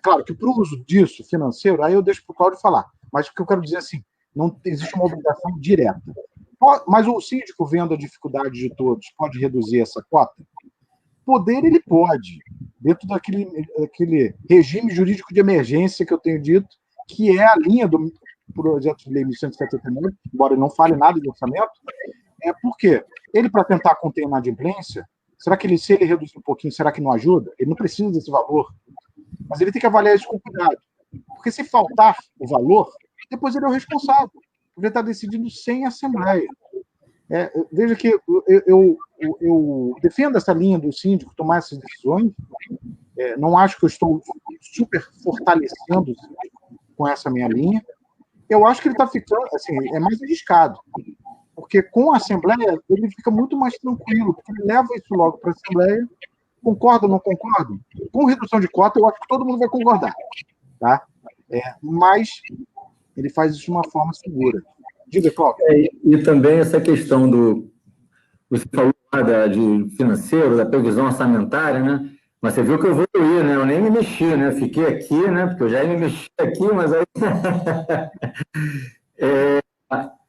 Claro que para o uso disso, financeiro, aí eu deixo para o Cláudio falar. Mas o que eu quero dizer assim, não existe uma obrigação direta. Mas o síndico, vendo a dificuldade de todos, pode reduzir essa cota? Poder, ele pode. Dentro daquele regime jurídico de emergência que eu tenho dito, que é a linha do projeto de lei 1179, embora ele não fale nada de orçamento, por quê? Ele, para tentar conter a inadimplência, será que se ele reduzir um pouquinho, será que não ajuda? Ele não precisa desse valor. Mas ele tem que avaliar isso com cuidado. Porque se faltar o valor, depois ele é o responsável. Ele está decidindo sem assembleia. Veja que eu defendo essa linha do síndico tomar essas decisões. Não acho que eu estou super fortalecendo o síndico com essa minha linha. Eu acho que ele está ficando, assim, é mais arriscado. Porque com a assembleia, ele fica muito mais tranquilo, porque ele leva isso logo para a assembleia. Concorda ou não concorda? Com redução de cota, eu acho que todo mundo vai concordar. Tá? Mas ele faz isso de uma forma segura. Diga, Cláudio. E também essa questão você falou de financeiro, da previsão orçamentária, né? Mas você viu que eu evoluí, né? Eu nem me mexi, né? Fiquei aqui, né? Porque eu já me mexi aqui, mas aí...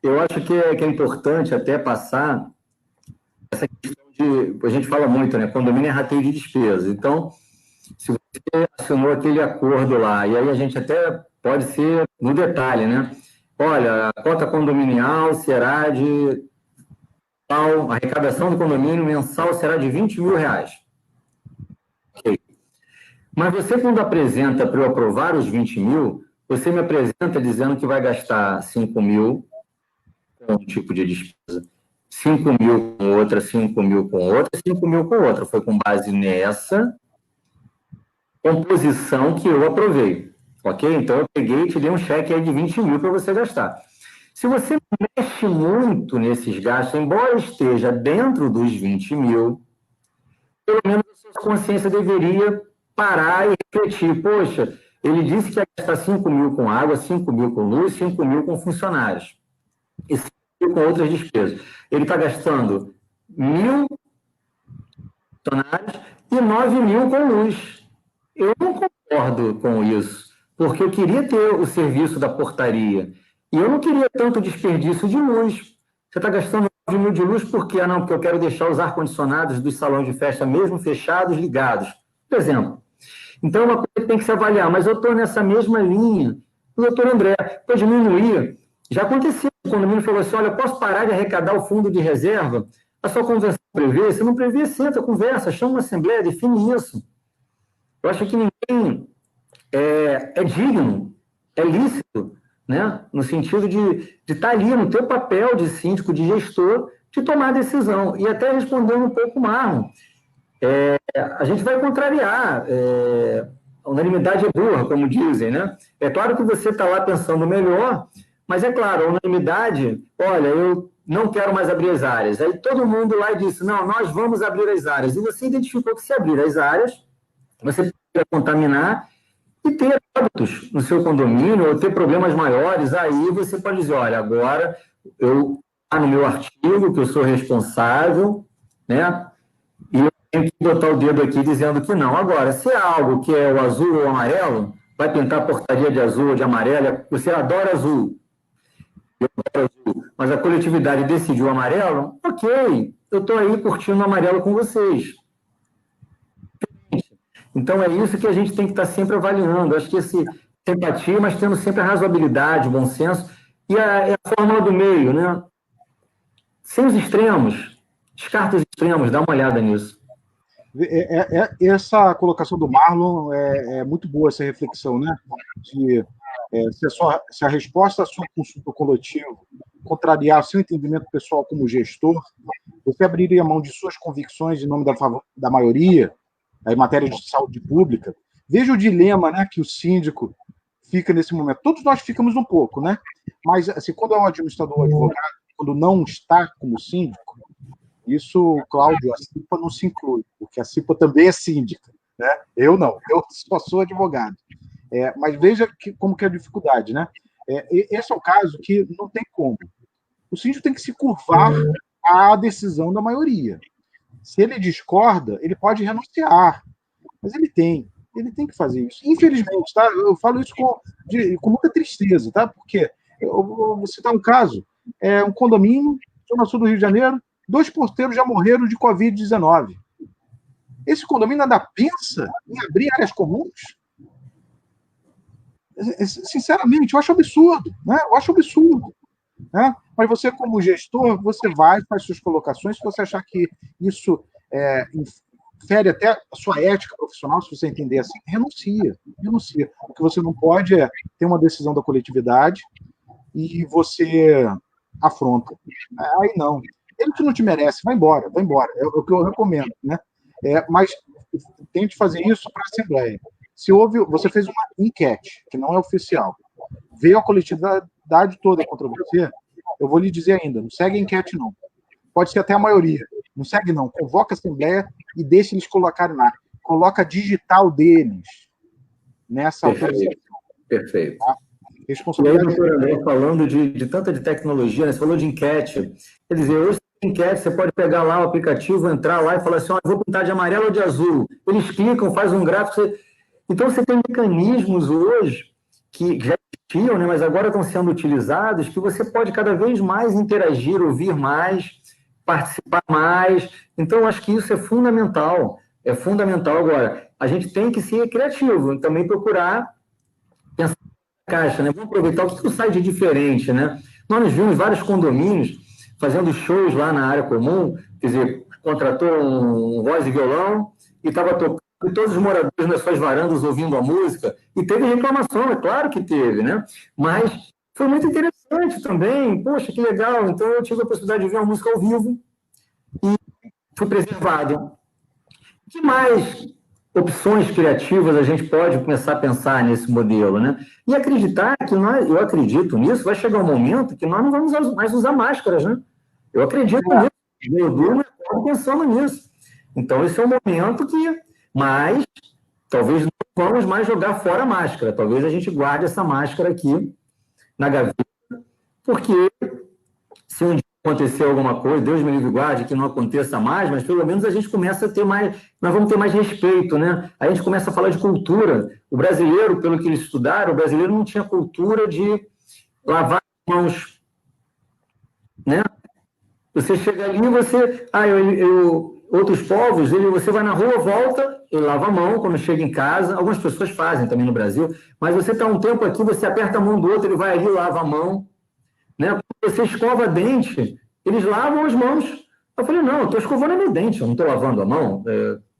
eu acho que é importante até passar essa questão a gente fala muito, né? Condomínio é rateio de despesa. Então, se você assinou aquele acordo lá, e aí a gente até pode ser no detalhe, né? Olha, a cota condominial será de tal, a arrecadação do condomínio mensal será de R$20 mil. Ok. Mas você, quando apresenta para eu aprovar os 20 mil, você me apresenta dizendo que vai gastar 5 mil com um tipo de despesa, 5 mil com outra, 5 mil com outra, 5 mil com outra. Foi com base nessa composição que eu aprovei. Ok? Então, eu peguei e te dei um cheque aí de 20 mil para você gastar. Se você mexe muito nesses gastos, embora esteja dentro dos 20 mil, pelo menos a sua consciência deveria parar e refletir. Poxa, ele disse que ia gastar 5 mil com água, 5 mil com luz, 5 mil com funcionários. E 5 mil com outras despesas. Ele está gastando 1.000 funcionários e 9 mil com luz. Eu não concordo com isso, porque eu queria ter o serviço da portaria. E eu não queria tanto desperdício de luz. Você está gastando 9 mil de luz por quê? Não, porque eu quero deixar os ar-condicionados dos salões de festa, mesmo fechados, ligados. Por exemplo. Então, é uma coisa que tem que se avaliar, mas eu estou nessa mesma linha do doutor André, para diminuir. Já aconteceu, o condomínio falou assim, olha, eu posso parar de arrecadar o fundo de reserva? A sua convenção prevê? Se não prevê, senta, conversa, chama uma assembleia, define isso. Eu acho que ninguém é digno, é lícito, né? No sentido de estar ali no teu papel de síndico, de gestor, de tomar a decisão. E até respondendo um pouco, Marlon, a gente vai contrariar, a unanimidade é burra, como dizem, né? É claro que você está lá pensando melhor, mas é claro, a unanimidade, olha, eu não quero mais abrir as áreas. Aí todo mundo lá disse, não, nós vamos abrir as áreas. E você identificou que se abrir as áreas, você pode contaminar e ter hábitos no seu condomínio, ou ter problemas maiores, aí você pode dizer, olha, agora eu no meu artigo, que eu sou responsável, né? E eu tenho que botar o dedo aqui dizendo que não. Agora, se é algo que é o azul ou o amarelo, vai pintar a portaria de azul ou de amarelo, você adora azul, eu adoro azul, mas a coletividade decidiu amarelo, ok, eu estou aí curtindo o amarelo com vocês. Então, é isso que a gente tem que estar sempre avaliando. Acho que esse simpatia, mas tendo sempre a razoabilidade, o bom senso, e a fórmula do meio, né? Sem os extremos, descarta os extremos, dá uma olhada nisso. Essa colocação do Marlon é muito boa, essa reflexão, né? Se a resposta à sua consulta coletiva contrariar o seu entendimento pessoal como gestor, você abriria mão de suas convicções em nome da maioria, em matéria de saúde pública. Veja o dilema, né, que o síndico fica nesse momento. Todos nós ficamos um pouco, né? Mas assim, quando é um administrador ou advogado, quando não está como síndico, isso, Cláudio, a CIPA não se inclui, porque a CIPA também é síndica, né? Eu não, eu só sou advogado. Mas veja como que é a dificuldade, né? Esse é o caso que não tem como. O síndico tem que se curvar à decisão da maioria. Se ele discorda, ele pode renunciar, mas ele tem que fazer isso. Infelizmente, tá? Eu falo isso com muita tristeza, tá? Porque eu vou citar um caso, um condomínio, zona sul do Rio de Janeiro, 2 porteiros já morreram de Covid-19. Esse condomínio ainda pensa em abrir áreas comuns? Sinceramente, eu acho absurdo, né? Eu acho absurdo. Né? Mas você, como gestor, você vai, faz suas colocações, se você achar que isso fere até a sua ética profissional, se você entender assim, renuncia. O que você não pode é ter uma decisão da coletividade e você afronta. Aí não. Ele que não te merece, vai embora. É o que eu recomendo. Né? Mas tente fazer isso para a Assembleia. Se você fez uma enquete, que não é oficial, veio a coletividade toda contra você, eu vou lhe dizer ainda, não segue a enquete, não. Pode ser até a maioria. Não segue, não. Convoca a Assembleia e deixa eles colocarem lá. Coloca a digital deles nessa autorização. Perfeito. Tá? Responsabilidade. E aí, doutor André, falando de tanta de tecnologia, né? Você falou de enquete. Quer dizer, hoje tem enquete, você pode pegar lá o aplicativo, entrar lá e falar assim, eu vou pintar de amarelo ou de azul. Eles clicam, faz um gráfico. Então, você tem mecanismos hoje que já existiam, né, mas agora estão sendo utilizados, que você pode cada vez mais interagir, ouvir mais, participar mais. Então, acho que isso é fundamental. É fundamental. Agora, a gente tem que ser criativo, também procurar pensar na caixa, né? Vamos aproveitar o que sai de diferente, né? Nós vimos vários condomínios fazendo shows lá na área comum, quer dizer, contratou um voz e violão e estava tocando, e todos os moradores nas suas varandas ouvindo a música, e teve reclamação, é claro que teve, né? Mas foi muito interessante também, poxa, que legal, então eu tive a possibilidade de ver uma música ao vivo e fui preservado. Que mais opções criativas a gente pode começar a pensar nesse modelo, né? E acreditar que eu acredito nisso, vai chegar um momento que nós não vamos mais usar máscaras, né? Eu acredito nisso, eu durmo pensando nisso. Então, esse é um momento que... Mas, talvez não vamos mais jogar fora a máscara. Talvez a gente guarde essa máscara aqui na gaveta, porque se um dia acontecer alguma coisa, Deus me livre e guarde, que não aconteça mais, mas pelo menos a gente começa a ter mais... Nós vamos ter mais respeito, né? A gente começa a falar de cultura. O brasileiro, pelo que eles estudaram, o brasileiro não tinha cultura de lavar as mãos, né? Você chega ali e você... outros povos, você vai na rua, volta, e lava a mão quando chega em casa. Algumas pessoas fazem também no Brasil, mas você está um tempo aqui, você aperta a mão do outro, ele vai ali, lava a mão. Né? Quando você escova dente, eles lavam as mãos. Eu falei, não, eu estou escovando meu dente, eu não estou lavando a mão.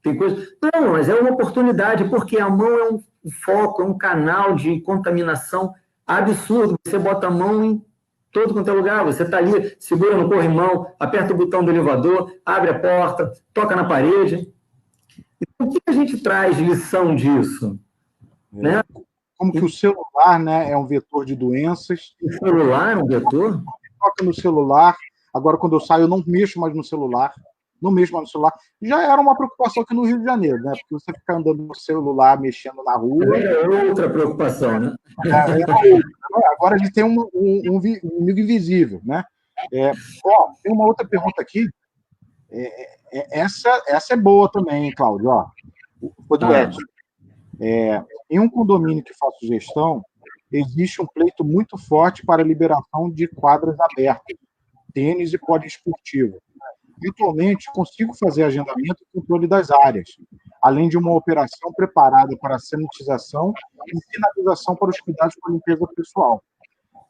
Tem coisa... Não, mas é uma oportunidade, porque a mão é um foco, é um canal de contaminação absurdo. Você bota a mão em todo quanto é lugar, você está ali, segura no corrimão, aperta o botão do elevador, abre a porta, toca na parede. Então, o que a gente traz de lição disso? Né? Como que o celular, né, é um vetor de doenças. O celular é um vetor? Toca no celular. Agora, quando eu saio, eu não mexo mais no celular. Não mexo mais no celular. Já era uma preocupação aqui no Rio de Janeiro, né? Porque você fica andando no celular, mexendo na rua. É outra preocupação, né? Agora a gente tem um inimigo invisível, né? Tem uma outra pergunta aqui. Essa é boa também, Cláudio. Foi do Edson. Em um condomínio que faço gestão, existe um pleito muito forte para a liberação de quadras abertas, tênis e poliesportivo. Atualmente, consigo fazer agendamento e controle das áreas, além de uma operação preparada para a sanitização e sinalização para os cuidados com a limpeza pessoal.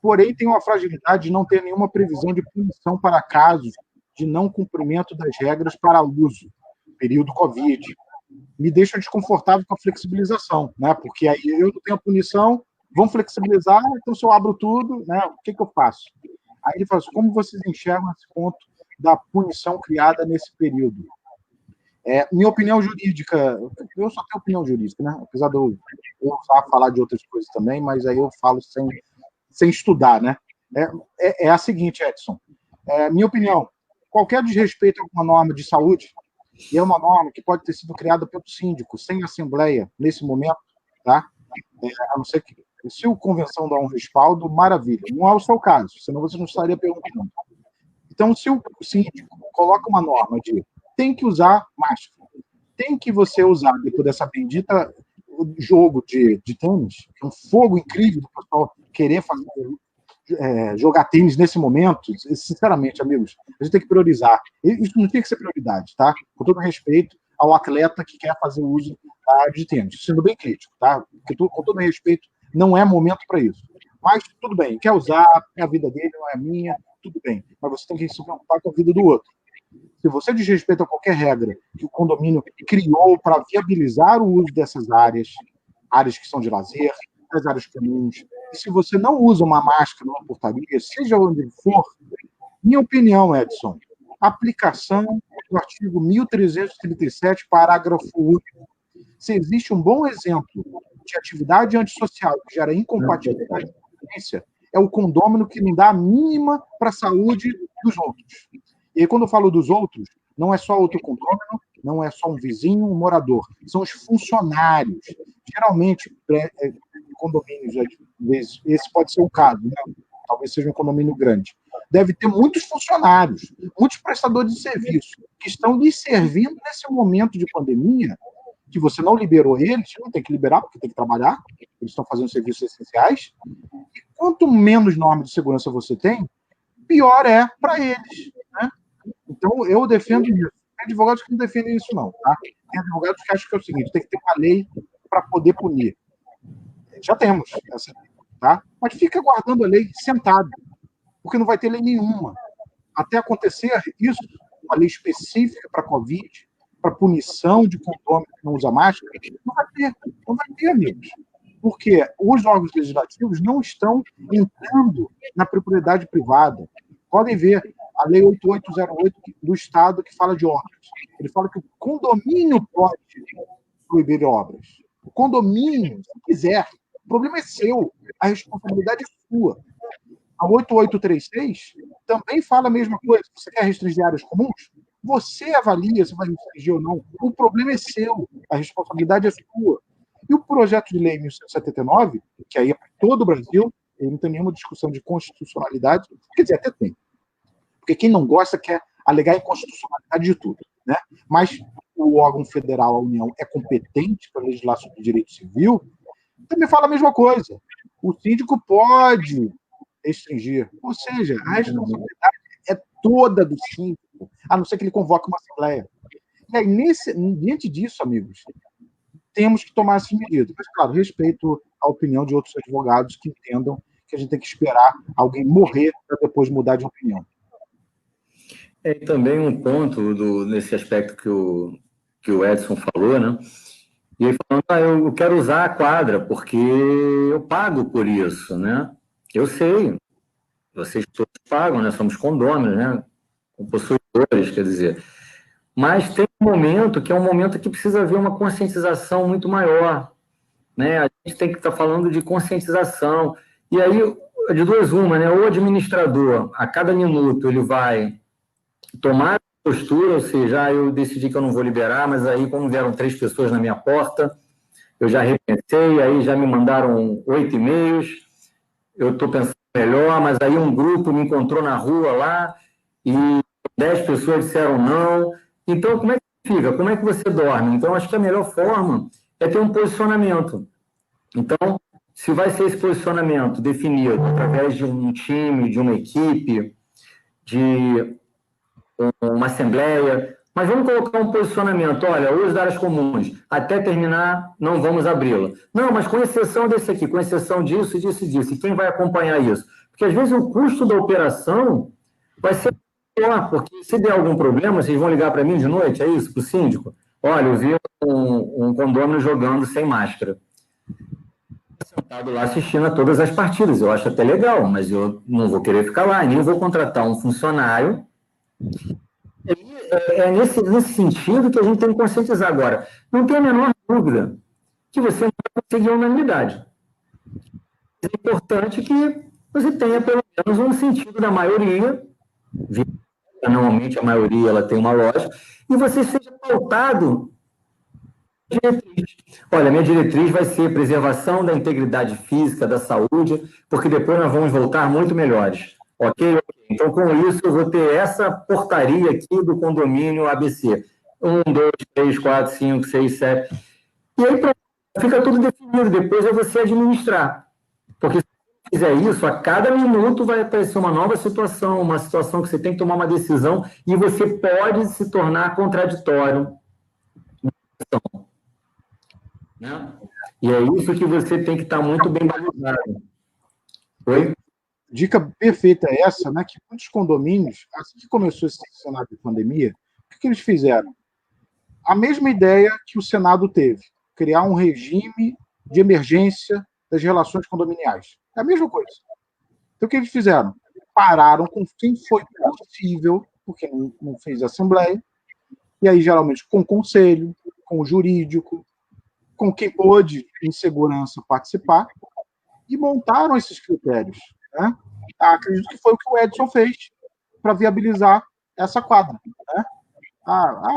Porém, tem uma fragilidade de não ter nenhuma previsão de punição para casos de não cumprimento das regras para uso, período Covid. Me deixa desconfortável com a flexibilização, né? Porque aí eu não tenho a punição, vão flexibilizar, então se eu abro tudo, né? O que eu faço? Aí ele fala assim, como vocês enxergam esse ponto da punição criada nesse período? Minha opinião jurídica, eu só tenho opinião jurídica, né? Apesar de eu falar de outras coisas também, mas aí eu falo sem estudar, né? É a seguinte, Edson. Minha opinião, qualquer desrespeito a alguma norma de saúde, e é uma norma que pode ter sido criada pelo síndico, sem assembleia, nesse momento, tá? A não ser que, se a convenção dá um respaldo, maravilha. Não é o seu caso, senão você não estaria perguntando. Então, se o síndico coloca uma norma de tem que usar máscara, tem que você usar, depois dessa bendita jogo de tênis, um fogo incrível do pessoal querer fazer, jogar tênis nesse momento, sinceramente, amigos, a gente tem que priorizar. Isso não tem que ser prioridade, tá? Com todo respeito ao atleta que quer fazer uso da área de tênis, sendo bem crítico, tá? Porque, com todo respeito, não é momento para isso. Mas, tudo bem, quer usar, é a vida dele, não é a minha, tudo bem. Mas você tem que se preocupar com a vida do outro. Se você desrespeita qualquer regra que o condomínio criou para viabilizar o uso dessas áreas que são de lazer, as áreas comuns, e se você não usa uma máscara numa portaria, seja onde for, minha opinião, Edson, aplicação do artigo 1337, parágrafo único. Se existe um bom exemplo de atividade antissocial que gera incompatibilidade com a violência, é o condômino que não dá a mínima para a saúde dos outros. E aí, quando eu falo dos outros, não é só outro condômino, não é só um vizinho, um morador, são os funcionários. Geralmente, condomínios, esse pode ser o caso, né? Talvez seja um condomínio grande. Deve ter muitos funcionários, muitos prestadores de serviço, que estão lhe servindo nesse momento de pandemia, que você não liberou eles, não tem que liberar, porque tem que trabalhar, eles estão fazendo serviços essenciais, e quanto menos norma de segurança você tem, pior é para eles, né? Então, eu defendo isso. Tem advogados que não defendem isso, não, tá? Tem advogados que acham que é o seguinte, tem que ter uma lei para poder punir. Já temos essa lei, tá? Mas fica guardando a lei sentado, porque não vai ter lei nenhuma. Até acontecer isso, uma lei específica para a Covid, para punição de condômino que não usa máscara, não vai ter, amigos. Porque os órgãos legislativos não estão entrando na propriedade privada. Podem ver a Lei 8808 do Estado que fala de obras. Ele fala que o condomínio pode proibir obras. O condomínio, se quiser, o problema é seu, a responsabilidade é sua. A 8836 também fala a mesma coisa. Você quer restringir áreas comuns? Você avalia se vai restringir ou não. O problema é seu, a responsabilidade é sua. E o projeto de lei 1179, que aí é para todo o Brasil, ele não tem nenhuma discussão de constitucionalidade, quer dizer, até tem. Porque quem não gosta quer alegar inconstitucionalidade de tudo, né? Mas o órgão federal, a União, é competente para legislar sobre direito civil, também fala a mesma coisa. O síndico pode restringir. Ou seja, a responsabilidade é toda do síndico, a não ser que ele convoque uma assembleia. E aí, diante disso, amigos, temos que tomar essas medidas. Mas, claro, respeito a opinião de outros advogados que entendam que a gente tem que esperar alguém morrer para depois mudar de opinião. E também um ponto nesse aspecto que o Edson falou, né? E ele falando, eu quero usar a quadra, porque eu pago por isso, né? Eu sei, vocês todos pagam, né? Somos condôminos, né? Com possuidores, quer dizer. Mas tem um momento que é um momento que precisa haver uma conscientização muito maior, né? A gente tem que estar falando de conscientização. E aí, de duas uma, né? O administrador, a cada minuto, ele vai tomar postura, ou seja, eu decidi que eu não vou liberar, mas aí, como vieram 3 pessoas na minha porta, eu já repensei, aí já me mandaram 8 e-mails, eu estou pensando melhor, mas aí um grupo me encontrou na rua lá e 10 pessoas disseram não. Então, como é que fica? Como é que você dorme? Então, acho que a melhor forma é ter um posicionamento. Então, se vai ser esse posicionamento definido através de um time, de uma equipe, de uma assembleia, mas vamos colocar um posicionamento, olha, uso das áreas comuns, até terminar, não vamos abri-la. Não, mas com exceção desse aqui, com exceção disso, disso e disso. E quem vai acompanhar isso? Porque, às vezes, o custo da operação vai ser maior, porque se der algum problema, vocês vão ligar para mim de noite, é isso, para o síndico? Olha, eu vi um condômino jogando sem máscara. Sentado lá assistindo a todas as partidas. Eu acho até legal, mas eu não vou querer ficar lá, nem vou contratar um funcionário. É nesse sentido que a gente tem que conscientizar agora. Não tem a menor dúvida que você não vai conseguir unanimidade. É importante que você tenha pelo menos um sentido da maioria, normalmente a maioria ela tem uma lógica, e você seja pautado diretriz. Olha, minha diretriz vai ser preservação da integridade física, da saúde, porque depois nós vamos voltar muito melhores. Ok? Então, com isso, eu vou ter essa portaria aqui do condomínio ABC. 1, 2, 3, 4, 5, 6, 7. E aí, pronto, fica tudo definido. Depois é você administrar. Porque se você fizer isso, a cada minuto vai aparecer uma nova situação, uma situação que você tem que tomar uma decisão e você pode se tornar contraditório. Né? E é isso que você tem que estar muito bem balizado. Oi? Dica perfeita é essa, né? Que muitos condomínios, assim que começou esse cenário de pandemia, o que eles fizeram? A mesma ideia que o Senado teve, criar um regime de emergência das relações condominiais. É a mesma coisa. Então, o que eles fizeram? Pararam com quem foi possível, porque não fez assembleia, e aí, geralmente, com o conselho, com o jurídico, com quem pôde, em segurança, participar, e montaram esses critérios. Né? Acredito que foi o que o Edson fez para viabilizar essa quadra. Né?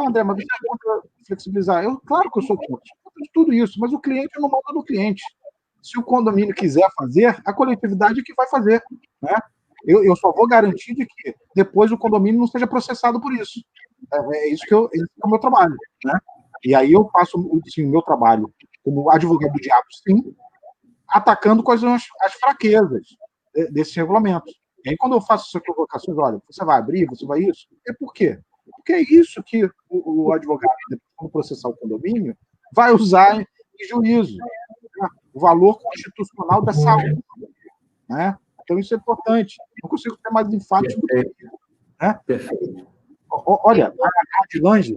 André, mas você é contra flexibilizar? Claro que eu sou contra tudo isso, mas o cliente não manda no cliente. Se o condomínio quiser fazer, a coletividade é que vai fazer. Né? Eu só vou garantir de que depois o condomínio não seja processado por isso. Esse é o meu trabalho. Né? E aí eu faço sim, o meu trabalho como advogado do diabo, sim, atacando quais são as fraquezas desses regulamentos. E aí, quando eu faço essas provocações, olha, você vai abrir, você vai isso, por quê? Porque é isso que o advogado, quando processar o condomínio, vai usar em juízo. Né? O valor constitucional da saúde. Né? Então, isso é importante. Não consigo ser mais enfático do que isso. Né? Olha, a Adilange,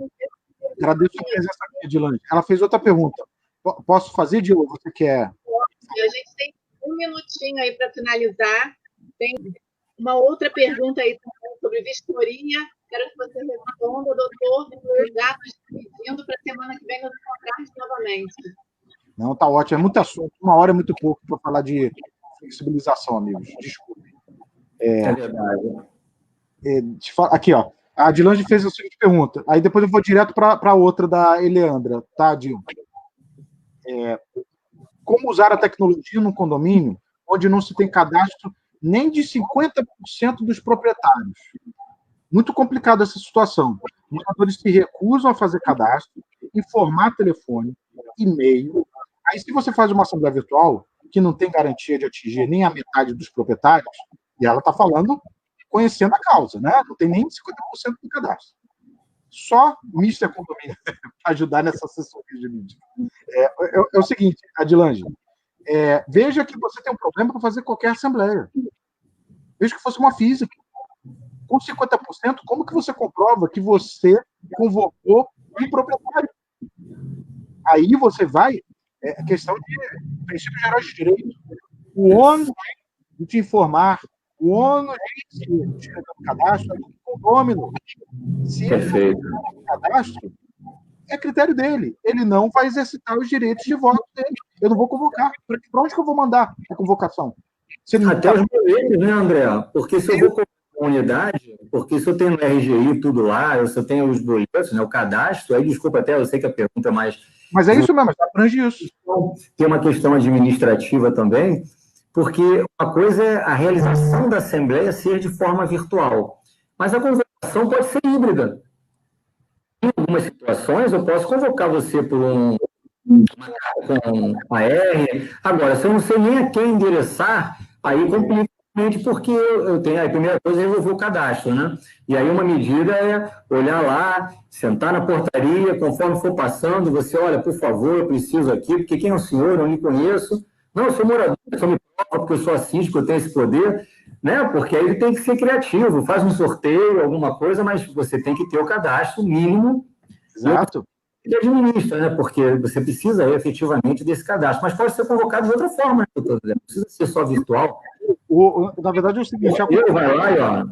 agradeço a presença aqui, Adilange. Ela fez outra pergunta. Posso fazer, Dilo? Você quer? A gente tem um minutinho aí para finalizar. Tem uma outra pergunta aí também sobre vistoria. Quero que você responda, doutor. Já nos pedindo para a semana que vem nos encontrarmos novamente. Não, tá ótimo. É muito assunto. 1 hora é muito pouco para falar de flexibilização, amigos. Desculpe. É verdade. Aqui, ó. A Adilange fez a seguinte pergunta. Aí depois eu vou direto para outra da Eleandra, tá, Dil? Como usar a tecnologia no condomínio onde não se tem cadastro nem de 50% dos proprietários? Muito complicada essa situação. Os moradores se recusam a fazer cadastro, informar telefone, e-mail. Aí, se você faz uma assembleia virtual, que não tem garantia de atingir nem a metade dos proprietários, e ela está falando conhecendo a causa, né? Não tem nem 50% do cadastro. só Mr. Condomínio para ajudar nessa assessoria jurídica. É o seguinte, Adilange, veja que você tem um problema para fazer qualquer assembleia. Veja que fosse uma física. Com 50%, como que você comprova que você convocou um proprietário? Aí você vai... É questão de princípios gerais de direito. O ônus de te informar, o ônus de te inscrever no cadastro é do condômino. Se ele não no cadastro, é critério dele. Ele não vai exercitar os direitos de voto dele. Eu não vou convocar. Para onde que eu vou mandar a convocação? Até os boletos, né, André? Porque se eu vou convocar uma unidade, porque se eu tenho no RGI tudo lá, se eu tenho os boletos, né, o cadastro, aí desculpa até, eu sei que a pergunta é mais... Mas é isso mesmo, abrange isso. Tem uma questão administrativa também, porque uma coisa é a realização da Assembleia ser de forma virtual, mas a convocação pode ser híbrida. Em algumas situações, eu posso convocar você por uma com AR. Agora, se eu não sei nem a quem endereçar, aí complica, porque eu tenho a primeira coisa é resolver o cadastro, né? E aí uma medida é olhar lá, sentar na portaria, conforme for passando, você olha, por favor, eu preciso aqui, porque quem é o senhor? Eu não lhe conheço. Não, eu sou morador, eu só me prova porque eu sou assíndico, eu tenho esse poder, né? Porque aí ele tem que ser criativo, faz um sorteio, alguma coisa, mas você tem que ter o cadastro mínimo. Exato. E administra, né? Porque você precisa efetivamente desse cadastro, mas pode ser convocado de outra forma, né? Não precisa ser só virtual. Na verdade é o seguinte, vai lá e, ó,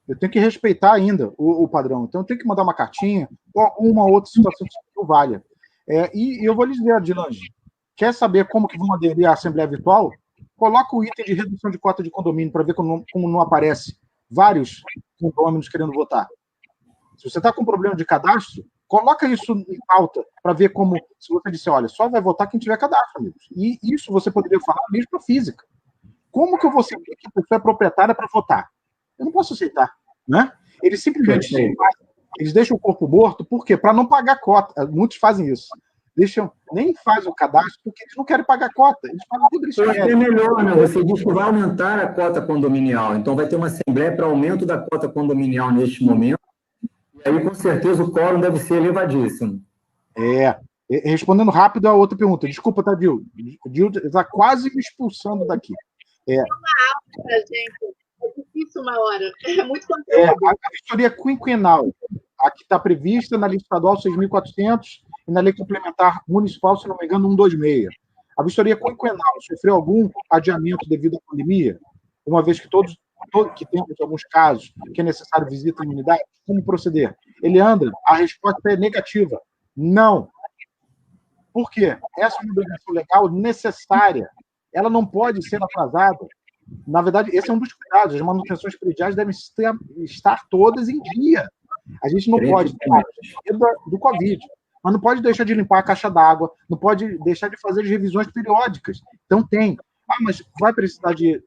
eu tenho que respeitar ainda o padrão, então eu tenho que mandar uma cartinha ou alguma outra situação que não valha. E eu vou lhes dizer, Adilange, quer saber como que vão aderir à Assembleia Virtual? Coloca o item de redução de cota de condomínio para ver como não aparece vários condôminos querendo votar. Se você está com problema de cadastro, coloca isso em pauta para ver como, se você disser, olha, só vai votar quem tiver cadastro, amigos. E isso você poderia falar mesmo para física. Como que eu vou saber que a pessoa é proprietária para votar? Eu não posso aceitar, né? Eles simplesmente eles deixam o corpo morto, por quê? Para não pagar cota. Muitos fazem isso. Nem fazem o cadastro porque eles não querem pagar cota. Eles pagam tudo isso. É melhor, né? Você diz que vai aumentar a cota condominial. Então vai ter uma assembleia para aumento da cota condominial neste momento. E aí, com certeza, o quórum deve ser elevadíssimo. Respondendo rápido a outra pergunta. Desculpa, tá, Dil? Dil está quase me expulsando daqui. Uma aula, gente. É difícil uma hora. É muito conteúdo. A vistoria quinquenal, a que está prevista na Lei Estadual 6.400 e na Lei Complementar Municipal, se não me engano, 126. A vistoria quinquenal sofreu algum adiamento devido à pandemia? Uma vez que que temos alguns casos que é necessário visita em unidade, como proceder? Eliandra, a resposta é negativa. Não. Por quê? Essa é uma obrigação legal necessária. Ela não pode ser atrasada. Na verdade, esse é um dos cuidados. As manutenções prediais devem estar todas em dia. A gente não pode ter medo do Covid, mas não pode deixar de limpar a caixa d'água, não pode deixar de fazer as revisões periódicas. Então tem. Mas vai precisar de,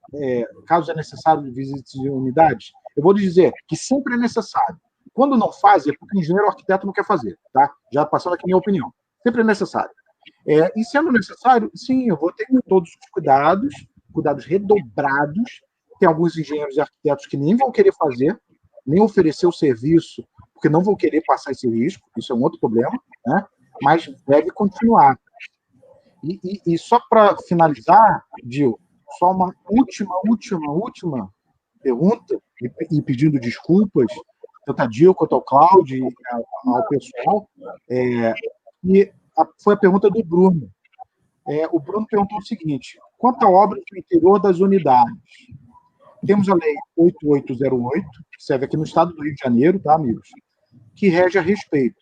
caso é necessário, de visitas de unidades? Eu vou dizer que sempre é necessário. Quando não faz, é porque o engenheiro ou arquiteto não quer fazer. Tá? Já passando aqui a minha opinião. Sempre é necessário. E sendo necessário, sim, eu vou ter todos os cuidados redobrados. Tem alguns engenheiros e arquitetos que nem vão querer fazer, nem oferecer o serviço, porque não vão querer passar esse risco. Isso é um outro problema, né? Mas deve continuar. E só para finalizar, Dil, só uma última pergunta, e pedindo desculpas, tanto a Dil quanto ao Cláudio e ao pessoal, foi a pergunta do Bruno. O Bruno perguntou o seguinte: quanto à obra do interior das unidades, temos a Lei 8808, que serve aqui no estado do Rio de Janeiro, tá, amigos? Que rege a respeito.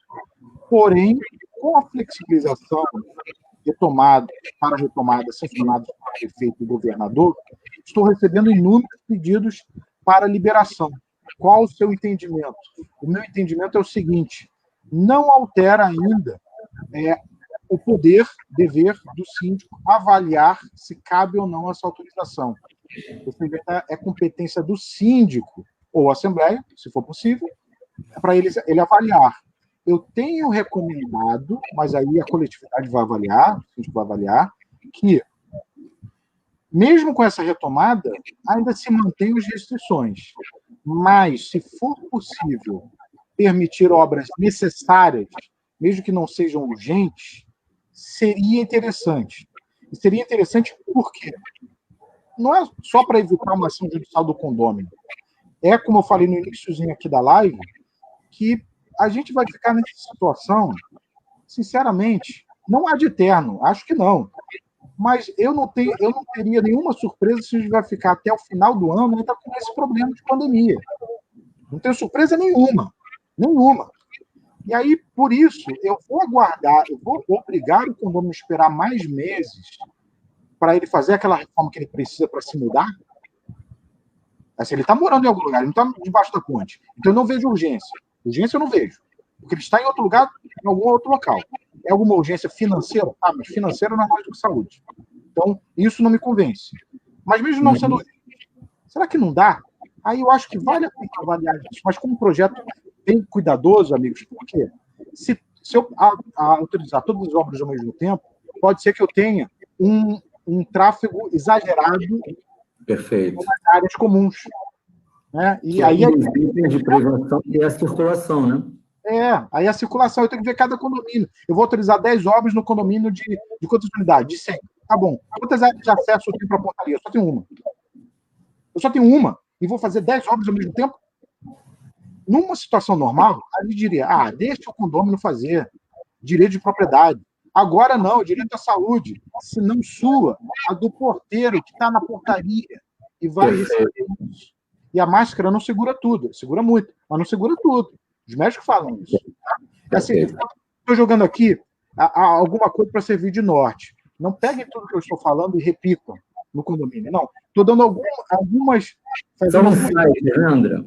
Porém, com a flexibilização para a retomada sancionada pelo prefeito e governador, estou recebendo inúmeros pedidos para liberação. Qual o seu entendimento? O meu entendimento é o seguinte: não altera ainda o dever do síndico avaliar se cabe ou não essa autorização. Ou seja, é competência do síndico ou assembleia, se for possível, para ele avaliar. Eu tenho recomendado, mas aí a coletividade vai avaliar, o síndico vai avaliar, que, mesmo com essa retomada, ainda se mantêm as restrições. Mas, se for possível permitir obras necessárias, mesmo que não sejam urgentes, seria interessante. E seria interessante porque não é só para evitar uma ação judicial do condômino. É, como eu falei no iníciozinho aqui da live, que a gente vai ficar nessa situação, sinceramente, não há de eterno, acho que não. Mas eu não teria nenhuma surpresa se a gente vai ficar até o final do ano ainda com esse problema de pandemia. Não tenho surpresa nenhuma. Nenhuma. E aí, por isso, eu vou aguardar, eu vou obrigar o condomínio a esperar mais meses para ele fazer aquela reforma que ele precisa para se mudar. Assim, ele está morando em algum lugar, ele não está debaixo da ponte. Então eu não vejo urgência. Urgência eu não vejo. Porque ele está em outro lugar, em algum outro local. É alguma urgência financeira? Ah, mas financeira não é mais do que saúde. Então, isso não me convence. Mas mesmo não sendo urgente, será que não dá? Aí eu acho que vale a pena avaliar isso. Mas como um projeto bem cuidadoso, amigos, porque se eu autorizar todas as obras ao mesmo tempo, pode ser que eu tenha um tráfego exagerado. Perfeito. Nas áreas comuns. Né? E aí de prevenção é a circulação, né? Aí a circulação, eu tenho que ver cada condomínio. Eu vou autorizar 10 obras no condomínio de quantas unidades? De 100. Tá bom. Quantas áreas de acesso eu tenho para a portaria? Eu só tenho uma. Eu só tenho uma e vou fazer 10 obras ao mesmo tempo? Numa situação normal, a gente diria, deixa o condomínio fazer. Direito de propriedade. Agora não, direito à saúde. Se não sua, a do porteiro que está na portaria e vai receber isso. E a máscara não segura tudo. Segura muito, mas não segura tudo. Os médicos falam isso. Assim, estou jogando aqui alguma coisa para servir de norte. Não peguem tudo que eu estou falando e repitam no condomínio. Não. Estou dando algumas... São insights, né, André?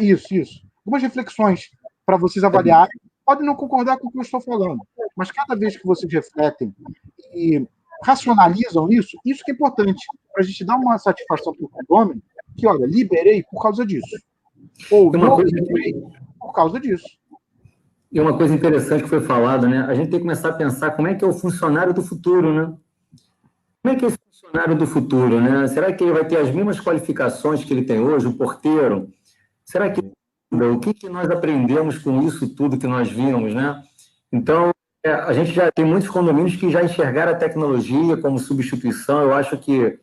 Isso. Algumas reflexões para vocês avaliarem. Podem não concordar com o que eu estou falando, mas cada vez que vocês refletem e racionalizam isso que é importante, para a gente dar uma satisfação para o condomínio, que, olha, liberei por causa disso. Ou não liberei por causa disso. E uma coisa interessante que foi falada, né? A gente tem que começar a pensar como é que é o funcionário do futuro, né? Como é que é esse funcionário do futuro, né? Será que ele vai ter as mesmas qualificações que ele tem hoje, o porteiro? Será que o que nós aprendemos com isso tudo que nós vimos, né? Então, a gente já tem muitos condomínios que já enxergaram a tecnologia como substituição. Eu acho que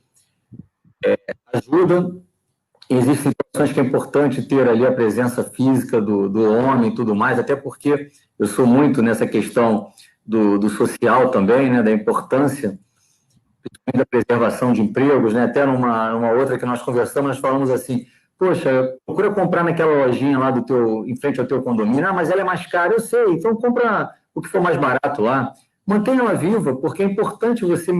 ajuda. Existem situações que é importante ter ali a presença física do homem e tudo mais, até porque eu sou muito nessa questão do social também, né? Da importância da preservação de empregos, né? Até numa outra que nós conversamos, nós falamos assim, poxa, procura comprar naquela lojinha lá em frente ao teu condomínio, mas ela é mais cara, eu sei, então compra o que for mais barato lá. Mantenha ela viva, porque é importante você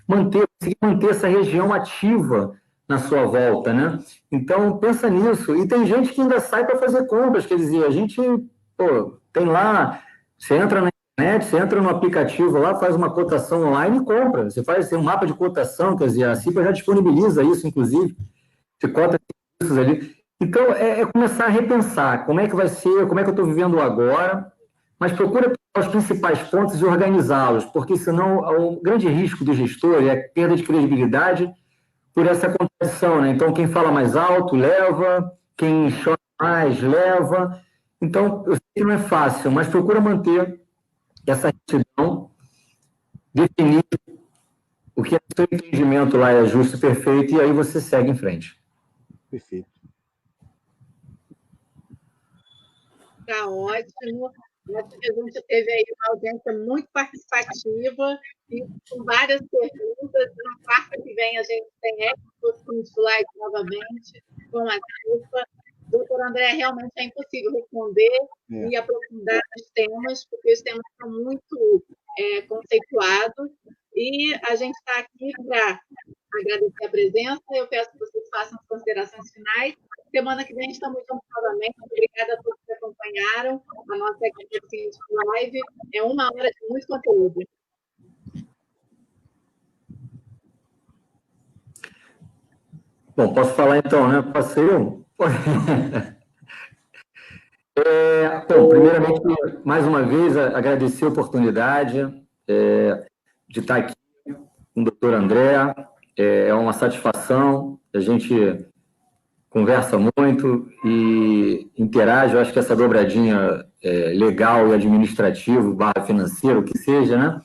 manter essa região ativa na sua volta, né? Então, pensa nisso. E tem gente que ainda sai para fazer compras, quer dizer, a gente, tem lá, você entra na internet, você entra no aplicativo lá, faz uma cotação online e compra. Você faz um mapa de cotação, quer dizer, a CIPA já disponibiliza isso, inclusive. Você cota isso ali. Então, é começar a repensar como é que vai ser, como é que eu estou vivendo agora, mas procura os principais pontos e organizá-los, porque senão o grande risco do gestor é a perda de credibilidade por essa contradição, né? Então, quem fala mais alto, leva, quem chora mais, leva. Então, eu sei que não é fácil, mas procura manter essa retidão, definir o que é o seu entendimento lá é justo e perfeito, e aí você segue em frente. Perfeito. Está ótimo. A gente teve aí uma audiência muito participativa e com várias perguntas. Na quarta que vem a gente tem com slides novamente, com a CIPA. Doutor André, realmente é impossível responder e aprofundar os temas, porque os temas são muito conceituados. E a gente está aqui para agradecer a presença. Eu peço que vocês façam as considerações finais. Semana que vem estamos juntos novamente. Obrigada a todos que acompanharam a nossa live. É 1 hora de muito conteúdo. Bom, posso falar então, né? Posso eu? Bom, primeiramente, mais uma vez, agradecer a oportunidade de estar aqui com o doutor André. É uma satisfação a gente conversa muito e interage. Eu acho que essa dobradinha legal e administrativo, barra financeiro, o que seja, né?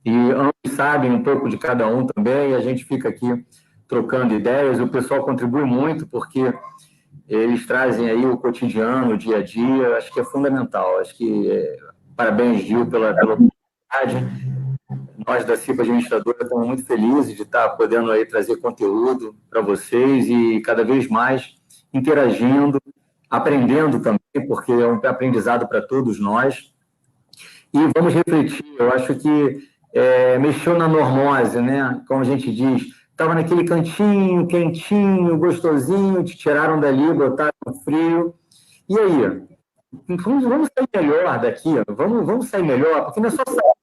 E ambos sabem um pouco de cada um também, e a gente fica aqui trocando ideias. O pessoal contribui muito, porque eles trazem aí o cotidiano, o dia a dia. Acho que é fundamental. Acho que parabéns, Gil, pela oportunidade. Nós da CIPA Administradora estamos muito felizes de estar podendo aí trazer conteúdo para vocês e cada vez mais interagindo, aprendendo também, porque é um aprendizado para todos nós. E vamos refletir. Eu acho que mexeu na normose, né? Como a gente diz, estava naquele cantinho, quentinho, gostosinho, te tiraram dali, botaram no frio. E aí? Vamos sair melhor daqui, vamos sair melhor, porque não é só sair.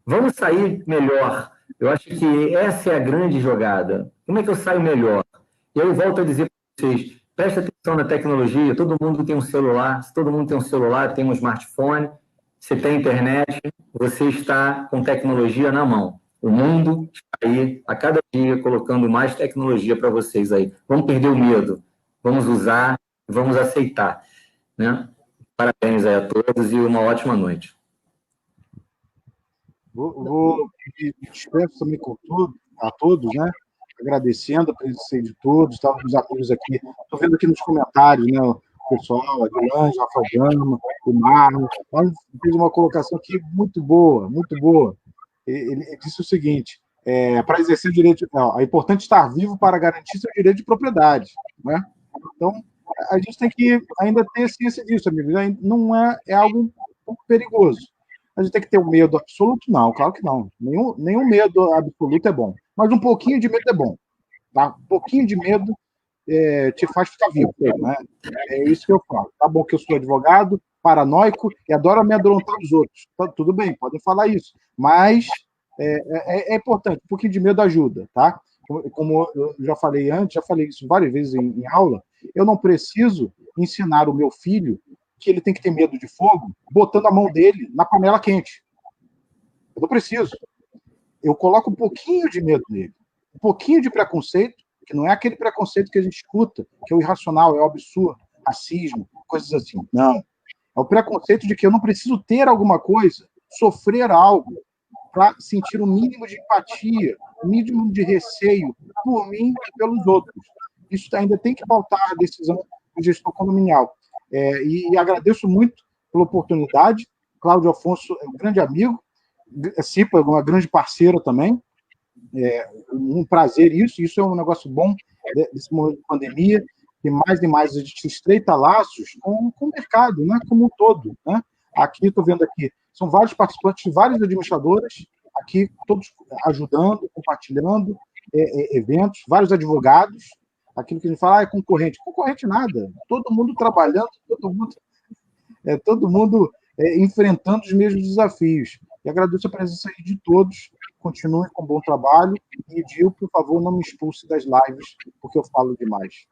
Vamos sair melhor. Eu acho que essa é a grande jogada. Como é que eu saio melhor? E eu volto a dizer para vocês, presta atenção na tecnologia, todo mundo tem um celular, se todo mundo tem um celular, tem um smartphone, você tem internet, você está com tecnologia na mão. O mundo está aí, a cada dia, colocando mais tecnologia para vocês aí. Vamos perder o medo, vamos usar, vamos aceitar, né? Parabéns aí a todos e uma ótima noite. Vou pedir despeço também a todos, né? Agradecendo a presença de todos, estavam os amigos aqui. Estou vendo aqui nos comentários, né? O pessoal, a Guilherme, Rafa Gama, o Marlon. Ele fez uma colocação aqui muito boa, muito boa. Ele disse o seguinte: para exercer o direito, é importante estar vivo para garantir seu direito de propriedade, né? Então, a gente tem que ainda ter ciência disso, amigos. Não é algo um pouco perigoso. A gente tem que ter um medo absoluto? Não, claro que não. Nenhum medo absoluto é bom. Mas um pouquinho de medo é bom. Tá? Um pouquinho de medo te faz ficar vivo. Né? É isso que eu falo. Tá bom que eu sou advogado, paranoico e adoro amedrontar os outros. Tá, tudo bem, podem falar isso. Mas é importante. Um pouquinho de medo ajuda. Tá? Como eu já falei antes, já falei isso várias vezes em aula, eu não preciso ensinar o meu filho que ele tem que ter medo de fogo, botando a mão dele na panela quente. Eu não preciso. Eu coloco um pouquinho de medo nele, um pouquinho de preconceito, que não é aquele preconceito que a gente escuta, que é o irracional, é o absurdo, racismo, coisas assim. Não. É o preconceito de que eu não preciso ter alguma coisa, sofrer algo, para sentir o mínimo de empatia, o mínimo de receio por mim e pelos outros. Isso ainda tem que pautar a decisão do gestor condominial. E agradeço muito pela oportunidade. Cláudio Afonso é um grande amigo, a CIPA é uma grande parceira também. Um prazer isso é um negócio bom desse momento de pandemia, que mais e mais a gente estreita laços com o mercado, né, como um todo. Né? Aqui, estou vendo aqui, são vários participantes de várias administradoras, aqui todos ajudando, compartilhando eventos, vários advogados. Aquilo que a gente fala, é concorrente. Concorrente nada. Todo mundo trabalhando, todo mundo enfrentando os mesmos desafios. E agradeço a presença de todos. Continuem com um bom trabalho. E, Gil, por favor, não me expulse das lives, porque eu falo demais.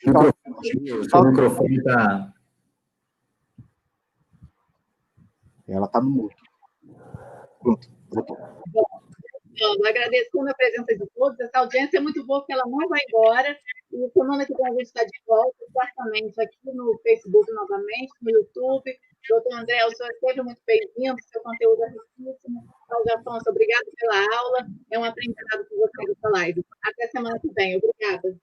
O microfone está... Ela está no mudo. Pronto, voltou. Bom, agradecendo a presença de todos. Essa audiência é muito boa, porque ela não vai embora. E semana que vem a gente está de volta, certamente, aqui no Facebook novamente, no YouTube. Doutor André, o senhor é sempre muito bem-vindo, seu conteúdo é riquíssimo. Cláudio Afonso, obrigado pela aula. É um aprendizado com você nessa live. Até semana que vem. Obrigada.